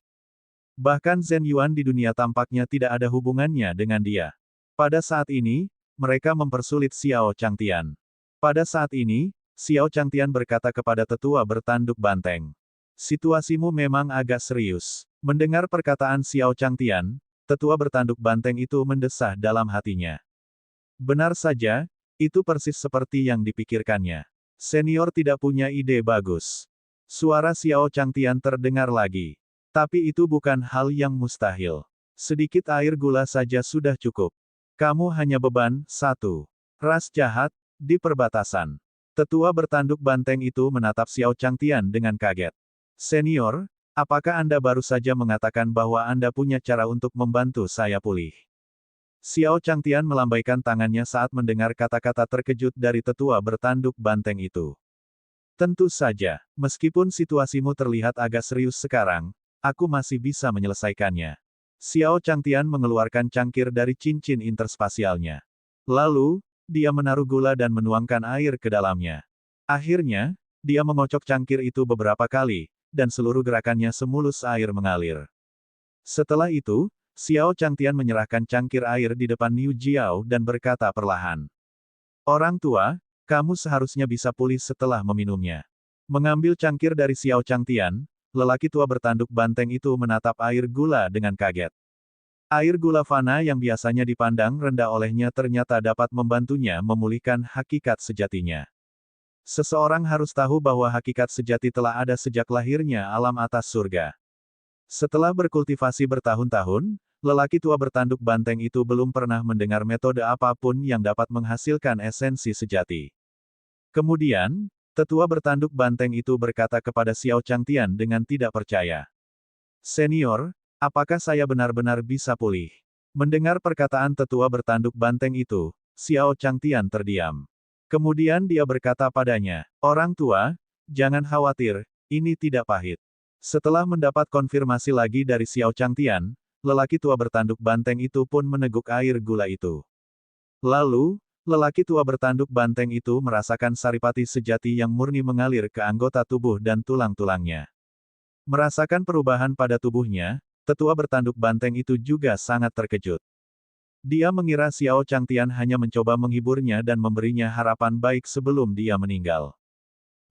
S1: Bahkan Zhen Yuan di dunia tampaknya tidak ada hubungannya dengan dia. Pada saat ini, mereka mempersulit Xiao Changtian. Pada saat ini, Xiao Changtian berkata kepada tetua bertanduk banteng. Situasimu memang agak serius. Mendengar perkataan Xiao Changtian, tetua bertanduk banteng itu mendesah dalam hatinya. Benar saja, itu persis seperti yang dipikirkannya. Senior tidak punya ide bagus. Suara Xiao Changtian terdengar lagi. Tapi itu bukan hal yang mustahil. Sedikit air gula saja sudah cukup. Kamu hanya beban, satu. Ras jahat, di perbatasan. Tetua bertanduk banteng itu menatap Xiao Changtian dengan kaget. Senior, apakah Anda baru saja mengatakan bahwa Anda punya cara untuk membantu saya pulih? Xiao Changtian melambaikan tangannya saat mendengar kata-kata terkejut dari tetua bertanduk banteng itu. Tentu saja, meskipun situasimu terlihat agak serius sekarang, aku masih bisa menyelesaikannya. Xiao Changtian mengeluarkan cangkir dari cincin interspasialnya. Lalu, dia menaruh gula dan menuangkan air ke dalamnya. Akhirnya, dia mengocok cangkir itu beberapa kali, dan seluruh gerakannya semulus air mengalir. Setelah itu, Xiao Changtian menyerahkan cangkir air di depan Niu Jiao dan berkata perlahan. Orang tua, kamu seharusnya bisa pulih setelah meminumnya. Mengambil cangkir dari Xiao Changtian, lelaki tua bertanduk banteng itu menatap air gula dengan kaget. Air gula fana yang biasanya dipandang rendah olehnya ternyata dapat membantunya memulihkan hakikat sejatinya. Seseorang harus tahu bahwa hakikat sejati telah ada sejak lahirnya alam atas surga. Setelah berkultivasi bertahun-tahun, lelaki tua bertanduk banteng itu belum pernah mendengar metode apapun yang dapat menghasilkan esensi sejati. Kemudian, tetua bertanduk banteng itu berkata kepada Xiao Changtian dengan tidak percaya. Senior, apakah saya benar-benar bisa pulih? Mendengar perkataan tetua bertanduk banteng itu, Xiao Changtian terdiam. Kemudian dia berkata padanya, orang tua, jangan khawatir, ini tidak pahit. Setelah mendapat konfirmasi lagi dari Xiao Changtian, lelaki tua bertanduk banteng itu pun meneguk air gula itu. Lalu, lelaki tua bertanduk banteng itu merasakan saripati sejati yang murni mengalir ke anggota tubuh dan tulang-tulangnya. Merasakan perubahan pada tubuhnya, tetua bertanduk banteng itu juga sangat terkejut. Dia mengira Xiao Changtian hanya mencoba menghiburnya dan memberinya harapan baik sebelum dia meninggal.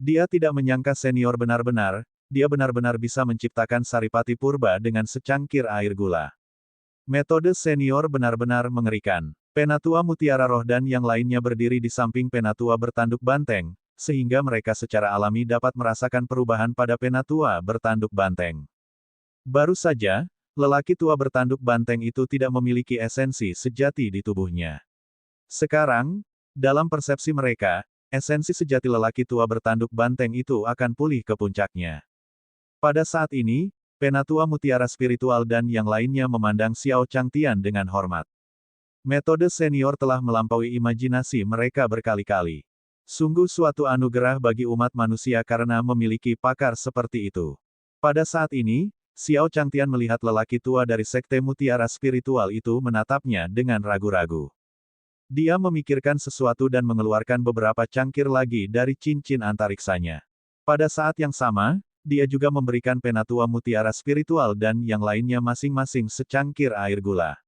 S1: Dia tidak menyangka senior dia benar-benar bisa menciptakan saripati purba dengan secangkir air gula. Metode senior benar-benar mengerikan. Penatua Mutiara Roh dan yang lainnya berdiri di samping penatua bertanduk banteng, sehingga mereka secara alami dapat merasakan perubahan pada penatua bertanduk banteng. Baru saja, lelaki tua bertanduk banteng itu tidak memiliki esensi sejati di tubuhnya. Sekarang, dalam persepsi mereka, esensi sejati lelaki tua bertanduk banteng itu akan pulih ke puncaknya. Pada saat ini, penatua mutiara spiritual dan yang lainnya memandang Xiao Changtian dengan hormat. Metode senior telah melampaui imajinasi mereka berkali-kali. Sungguh suatu anugerah bagi umat manusia karena memiliki pakar seperti itu. Pada saat ini, Xiao Changtian melihat lelaki tua dari sekte mutiara spiritual itu menatapnya dengan ragu-ragu. Dia memikirkan sesuatu dan mengeluarkan beberapa cangkir lagi dari cincin antariksanya. Pada saat yang sama, dia juga memberikan penatua mutiara spiritual dan yang lainnya masing-masing secangkir air gula.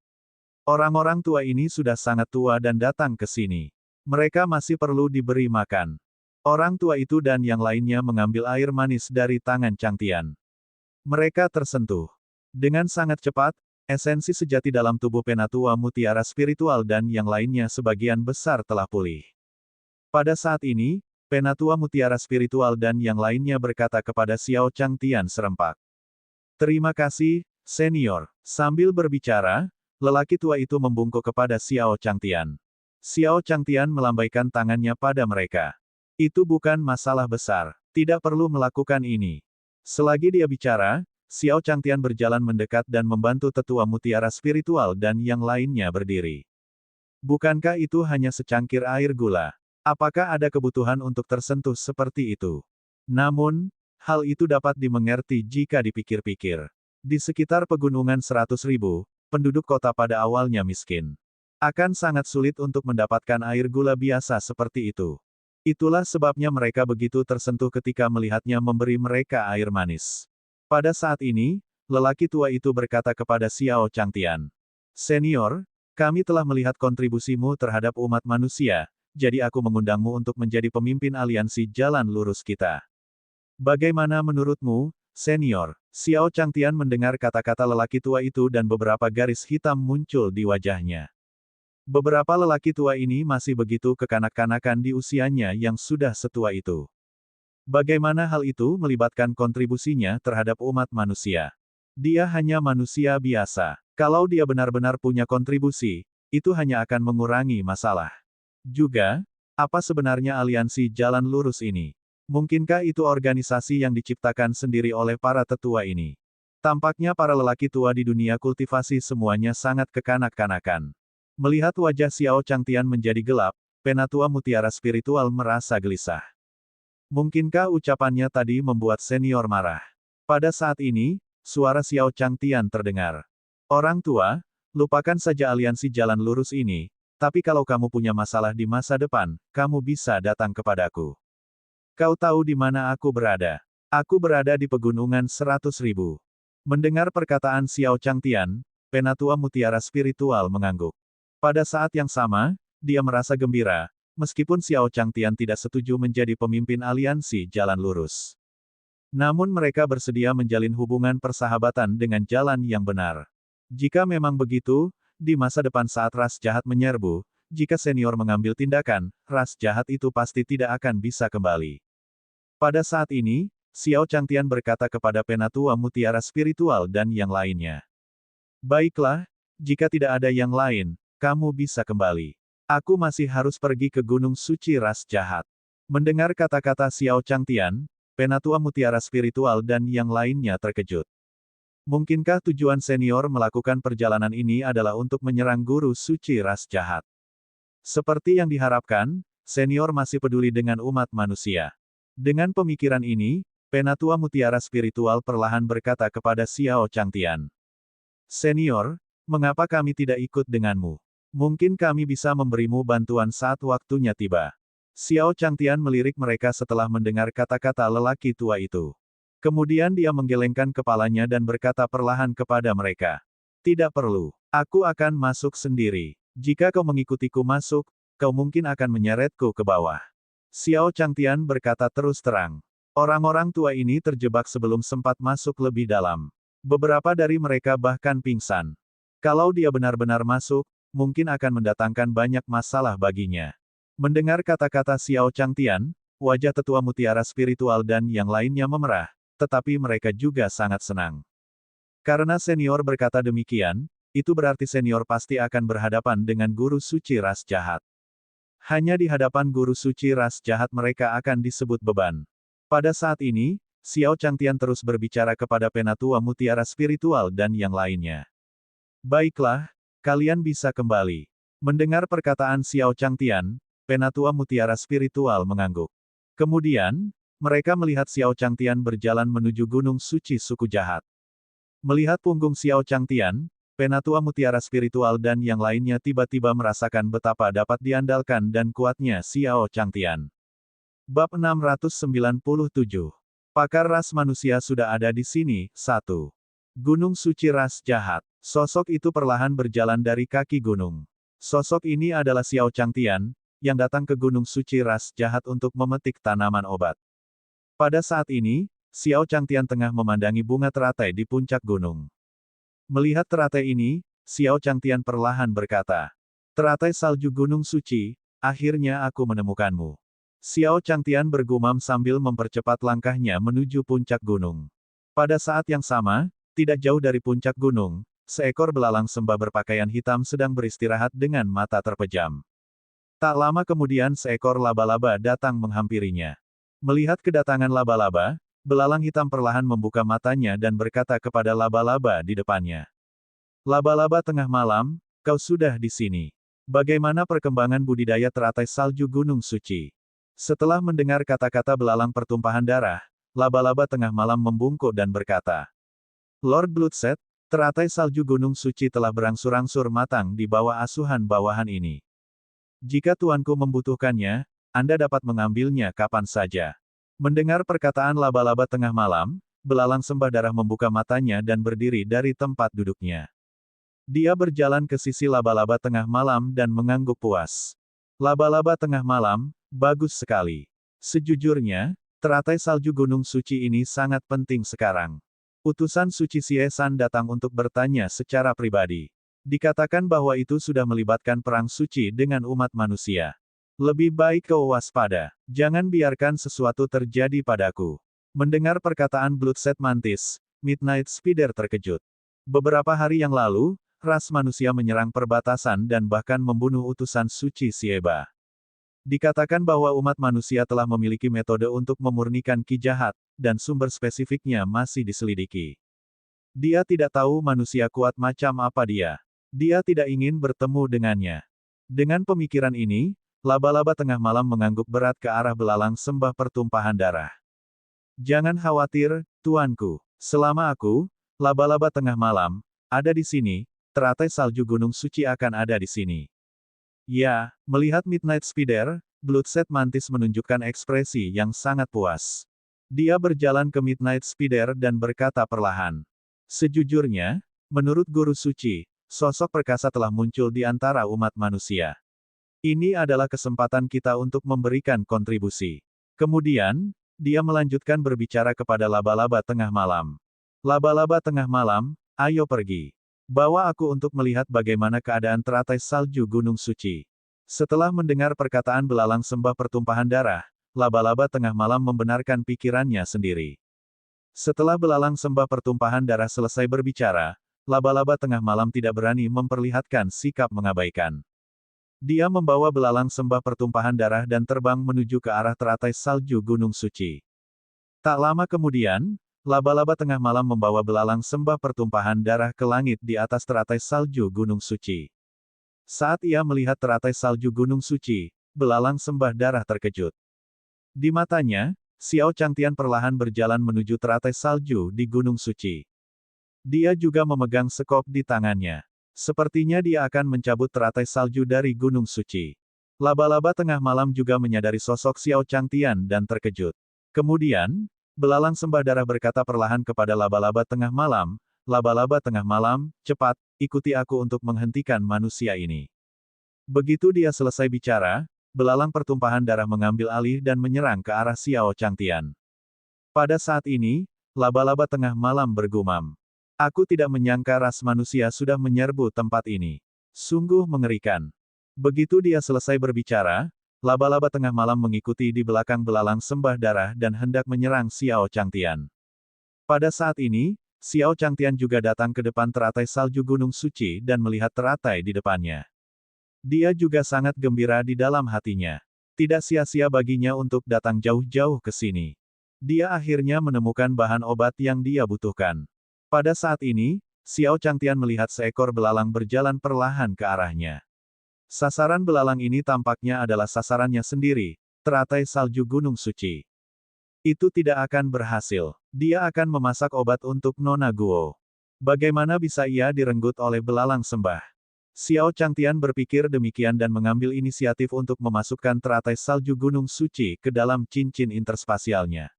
S1: Orang-orang tua ini sudah sangat tua dan datang ke sini. Mereka masih perlu diberi makan. Orang tua itu dan yang lainnya mengambil air manis dari tangan Changtian. Mereka tersentuh. Dengan sangat cepat, esensi sejati dalam tubuh penatua mutiara spiritual dan yang lainnya sebagian besar telah pulih. Pada saat ini, penatua mutiara spiritual dan yang lainnya berkata kepada Xiao Changtian serempak. Terima kasih, Senior. Sambil berbicara, lelaki tua itu membungkuk kepada Xiao Changtian. Xiao Changtian melambaikan tangannya pada mereka. Itu bukan masalah besar. Tidak perlu melakukan ini. Selagi dia bicara, Xiao Changtian berjalan mendekat dan membantu tetua mutiara spiritual dan yang lainnya berdiri. Bukankah itu hanya secangkir air gula? Apakah ada kebutuhan untuk tersentuh seperti itu? Namun, hal itu dapat dimengerti jika dipikir-pikir. Di sekitar pegunungan 100.000, penduduk kota pada awalnya miskin. Akan sangat sulit untuk mendapatkan air gula biasa seperti itu. Itulah sebabnya mereka begitu tersentuh ketika melihatnya memberi mereka air manis. Pada saat ini, lelaki tua itu berkata kepada Xiao Changtian. Senior, kami telah melihat kontribusimu terhadap umat manusia, jadi aku mengundangmu untuk menjadi pemimpin aliansi jalan lurus kita. Bagaimana menurutmu, senior? Xiao Changtian mendengar kata-kata lelaki tua itu dan beberapa garis hitam muncul di wajahnya. Beberapa lelaki tua ini masih begitu kekanak-kanakan di usianya yang sudah setua itu. Bagaimana hal itu melibatkan kontribusinya terhadap umat manusia? Dia hanya manusia biasa. Kalau dia benar-benar punya kontribusi, itu hanya akan mengurangi masalah. Juga, apa sebenarnya aliansi jalan lurus ini? Mungkinkah itu organisasi yang diciptakan sendiri oleh para tetua ini? Tampaknya para lelaki tua di dunia kultivasi semuanya sangat kekanak-kanakan. Melihat wajah Xiao Changtian menjadi gelap, penatua mutiara spiritual merasa gelisah. Mungkinkah ucapannya tadi membuat senior marah? Pada saat ini, suara Xiao Changtian terdengar. Orang tua, lupakan saja aliansi jalan lurus ini, tapi kalau kamu punya masalah di masa depan, kamu bisa datang kepadaku. Kau tahu di mana aku berada? Aku berada di pegunungan 100.000. Mendengar perkataan Xiao Changtian, penatua mutiara spiritual mengangguk. Pada saat yang sama, dia merasa gembira, meskipun Xiao Changtian tidak setuju menjadi pemimpin aliansi jalan lurus. Namun mereka bersedia menjalin hubungan persahabatan dengan jalan yang benar. Jika memang begitu, di masa depan saat ras jahat menyerbu, jika senior mengambil tindakan, ras jahat itu pasti tidak akan bisa kembali. Pada saat ini, Xiao Changtian berkata kepada penatua mutiara spiritual dan yang lainnya. Baiklah, jika tidak ada yang lain, kamu bisa kembali. Aku masih harus pergi ke Gunung Suci Ras Jahat. Mendengar kata-kata Xiao Changtian, penatua mutiara spiritual dan yang lainnya terkejut. Mungkinkah tujuan senior melakukan perjalanan ini adalah untuk menyerang Guru Suci Ras Jahat? Seperti yang diharapkan, senior masih peduli dengan umat manusia. Dengan pemikiran ini, penatua mutiara spiritual perlahan berkata kepada Xiao Changtian. Senior, mengapa kami tidak ikut denganmu? Mungkin kami bisa memberimu bantuan saat waktunya tiba. Xiao Changtian melirik mereka setelah mendengar kata-kata lelaki tua itu. Kemudian dia menggelengkan kepalanya dan berkata perlahan kepada mereka. Tidak perlu. Aku akan masuk sendiri. Jika kau mengikutiku masuk, kau mungkin akan menyeretku ke bawah. Xiao Changtian berkata terus terang. Orang-orang tua ini terjebak sebelum sempat masuk lebih dalam. Beberapa dari mereka bahkan pingsan. Kalau dia benar-benar masuk, mungkin akan mendatangkan banyak masalah baginya. Mendengar kata-kata Xiao Changtian, wajah tetua mutiara spiritual dan yang lainnya memerah, tetapi mereka juga sangat senang. Karena senior berkata demikian, itu berarti senior pasti akan berhadapan dengan guru suci ras jahat. Hanya di hadapan guru suci ras jahat mereka akan disebut beban. Pada saat ini, Xiao Changtian terus berbicara kepada penatua mutiara spiritual dan yang lainnya. Baiklah, kalian bisa kembali. Mendengar perkataan Xiao Changtian, penatua mutiara spiritual mengangguk. Kemudian, mereka melihat Xiao Changtian berjalan menuju gunung suci suku jahat. Melihat punggung Xiao Changtian, penatua mutiara spiritual dan yang lainnya tiba-tiba merasakan betapa dapat diandalkan dan kuatnya Xiao Changtian. Bab 697. Pakar ras manusia sudah ada di sini. 1. Gunung suci ras jahat. Sosok itu perlahan berjalan dari kaki gunung. Sosok ini adalah Xiao Changtian, yang datang ke gunung suci ras jahat untuk memetik tanaman obat. Pada saat ini, Xiao Changtian tengah memandangi bunga teratai di puncak gunung. Melihat teratai ini, Xiao Changtian perlahan berkata, "Teratai salju gunung suci, akhirnya aku menemukanmu." Xiao Changtian bergumam sambil mempercepat langkahnya menuju puncak gunung. Pada saat yang sama, Tidak jauh dari puncak gunung, seekor belalang sembah berpakaian hitam sedang beristirahat dengan mata terpejam. Tak lama kemudian seekor laba-laba datang menghampirinya. Melihat kedatangan laba-laba, belalang hitam perlahan membuka matanya dan berkata kepada laba-laba di depannya. Laba-laba tengah malam, kau sudah di sini. Bagaimana perkembangan budidaya teratai salju Gunung Suci? Setelah mendengar kata-kata belalang pertumpahan darah, laba-laba tengah malam membungkuk dan berkata, Lord Bloodset, teratai salju Gunung Suci telah berangsur-angsur matang di bawah asuhan bawahan ini. Jika tuanku membutuhkannya, Anda dapat mengambilnya kapan saja. Mendengar perkataan laba-laba tengah malam, belalang sembah darah membuka matanya dan berdiri dari tempat duduknya. Dia berjalan ke sisi laba-laba tengah malam dan mengangguk puas. Laba-laba tengah malam, bagus sekali. Sejujurnya, teratai salju Gunung Suci ini sangat penting sekarang. Utusan Suci Xie-san datang untuk bertanya secara pribadi. Dikatakan bahwa itu sudah melibatkan perang suci dengan umat manusia. Lebih baik kau waspada. Jangan biarkan sesuatu terjadi padaku. Mendengar perkataan Bloodset Mantis, Midnight Spider terkejut. Beberapa hari yang lalu, ras manusia menyerang perbatasan dan bahkan membunuh utusan Suci Sieba. Dikatakan bahwa umat manusia telah memiliki metode untuk memurnikan ki jahat, dan sumber spesifiknya masih diselidiki. Dia tidak tahu manusia kuat macam apa dia. Dia tidak ingin bertemu dengannya. Dengan pemikiran ini, laba-laba tengah malam mengangguk berat ke arah belalang sembah pertumpahan darah. Jangan khawatir, tuanku. Selama aku, laba-laba tengah malam, ada di sini, teratai salju Gunung Suci akan ada di sini. Ya, melihat Midnight Spider, Bloodset Mantis menunjukkan ekspresi yang sangat puas. Dia berjalan ke Midnight Spider dan berkata perlahan. Sejujurnya, menurut Guru Suci, sosok perkasa telah muncul di antara umat manusia. Ini adalah kesempatan kita untuk memberikan kontribusi. Kemudian, dia melanjutkan berbicara kepada laba-laba tengah malam. Laba-laba tengah malam, ayo pergi. Bawa aku untuk melihat bagaimana keadaan teratai salju Gunung Suci. Setelah mendengar perkataan belalang sembah pertumpahan darah, laba-laba tengah malam membenarkan pikirannya sendiri. Setelah belalang sembah pertumpahan darah selesai berbicara, laba-laba tengah malam tidak berani memperlihatkan sikap mengabaikan. Dia membawa belalang sembah pertumpahan darah dan terbang menuju ke arah teratai salju Gunung Suci. Tak lama kemudian, laba-laba tengah malam membawa belalang sembah pertumpahan darah ke langit di atas teratai salju Gunung Suci. Saat ia melihat teratai salju Gunung Suci, belalang sembah darah terkejut. Di matanya, Xiao Changtian perlahan berjalan menuju teratai salju di Gunung Suci. Dia juga memegang sekop di tangannya. Sepertinya dia akan mencabut teratai salju dari Gunung Suci. Laba-laba tengah malam juga menyadari sosok Xiao Changtian dan terkejut. Kemudian, belalang sembah darah berkata perlahan kepada laba-laba tengah malam, laba-laba tengah malam, cepat, ikuti aku untuk menghentikan manusia ini. Begitu dia selesai bicara, belalang pertumpahan darah mengambil alih dan menyerang ke arah Xiao Changtian. Pada saat ini, laba-laba tengah malam bergumam. Aku tidak menyangka ras manusia sudah menyerbu tempat ini. Sungguh mengerikan. Begitu dia selesai berbicara, laba-laba tengah malam mengikuti di belakang belalang sembah darah dan hendak menyerang Xiao Changtian. Pada saat ini, Xiao Changtian juga datang ke depan teratai salju Gunung Suci dan melihat teratai di depannya. Dia juga sangat gembira di dalam hatinya. Tidak sia-sia baginya untuk datang jauh-jauh ke sini. Dia akhirnya menemukan bahan obat yang dia butuhkan. Pada saat ini, Xiao Changtian melihat seekor belalang berjalan perlahan ke arahnya. Sasaran belalang ini tampaknya adalah sasarannya sendiri, teratai salju Gunung Suci. Itu tidak akan berhasil. Dia akan memasak obat untuk Nona Guo. Bagaimana bisa ia direnggut oleh belalang sembah? Xiao Changtian berpikir demikian dan mengambil inisiatif untuk memasukkan teratai salju Gunung Suci ke dalam cincin interspasialnya.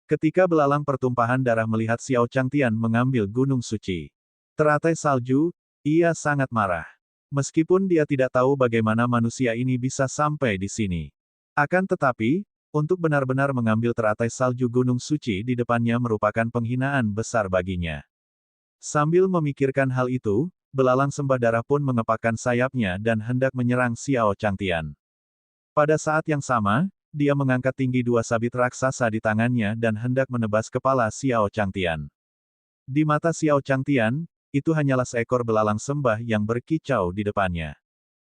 S1: Ketika belalang pertumpahan darah melihat Xiao Changtian mengambil Gunung Suci teratai salju, ia sangat marah. Meskipun dia tidak tahu bagaimana manusia ini bisa sampai di sini. Akan tetapi, untuk benar-benar mengambil teratai salju Gunung Suci di depannya merupakan penghinaan besar baginya. Sambil memikirkan hal itu, belalang sembah darah pun mengepakkan sayapnya dan hendak menyerang Xiao Changtian. Pada saat yang sama, dia mengangkat tinggi dua sabit raksasa di tangannya dan hendak menebas kepala Xiao Changtian. Di mata Xiao Changtian, itu hanyalah seekor belalang sembah yang berkicau di depannya.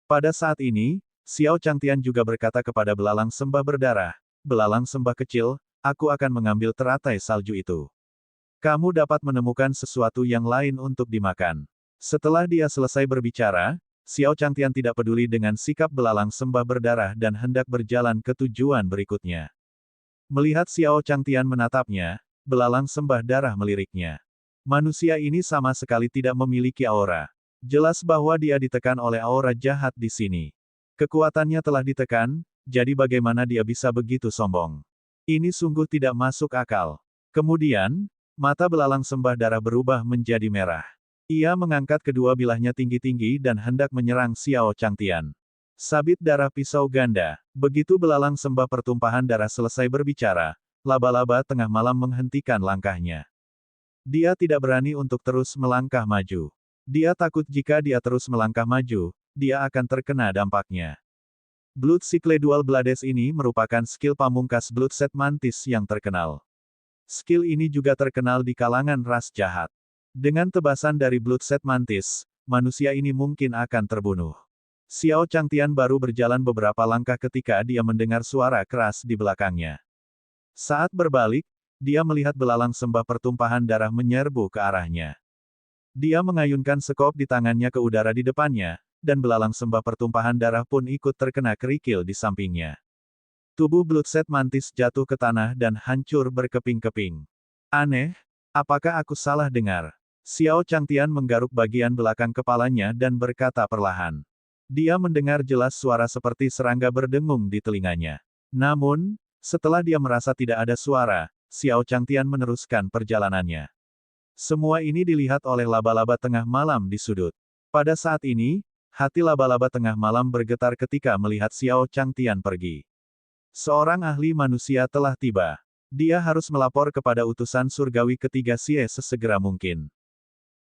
S1: Pada saat ini, Xiao Changtian juga berkata kepada belalang sembah berdarah, "Belalang sembah kecil, aku akan mengambil teratai salju itu. Kamu dapat menemukan sesuatu yang lain untuk dimakan." Setelah dia selesai berbicara, Xiao Changtian tidak peduli dengan sikap belalang sembah berdarah dan hendak berjalan ke tujuan berikutnya. Melihat Xiao Changtian menatapnya, belalang sembah darah meliriknya. Manusia ini sama sekali tidak memiliki aura. Jelas bahwa dia ditekan oleh aura jahat di sini. Kekuatannya telah ditekan, jadi bagaimana dia bisa begitu sombong? Ini sungguh tidak masuk akal. Kemudian, mata belalang sembah darah berubah menjadi merah. Ia mengangkat kedua bilahnya tinggi-tinggi dan hendak menyerang Xiao Changtian. Sabit darah pisau ganda. Begitu belalang sembah pertumpahan darah selesai berbicara, laba-laba tengah malam menghentikan langkahnya. Dia tidak berani untuk terus melangkah maju. Dia takut jika dia terus melangkah maju, dia akan terkena dampaknya. Blood Cycle Dual Blades ini merupakan skill pamungkas Bloodset Mantis yang terkenal. Skill ini juga terkenal di kalangan ras jahat. Dengan tebasan dari Bloodset Mantis, manusia ini mungkin akan terbunuh. Xiao Changtian baru berjalan beberapa langkah ketika dia mendengar suara keras di belakangnya. Saat berbalik, dia melihat belalang sembah pertumpahan darah menyerbu ke arahnya. Dia mengayunkan sekop di tangannya ke udara di depannya, dan belalang sembah pertumpahan darah pun ikut terkena kerikil di sampingnya. Tubuh Bloodset Mantis jatuh ke tanah dan hancur berkeping-keping. Aneh, apakah aku salah dengar? Xiao Changtian menggaruk bagian belakang kepalanya dan berkata perlahan. Dia mendengar jelas suara seperti serangga berdengung di telinganya. Namun, setelah dia merasa tidak ada suara, Xiao Changtian meneruskan perjalanannya. Semua ini dilihat oleh laba-laba tengah malam di sudut. Pada saat ini, hati laba-laba tengah malam bergetar ketika melihat Xiao Changtian pergi. Seorang ahli manusia telah tiba. Dia harus melapor kepada utusan surgawi ketiga Xie sesegera mungkin.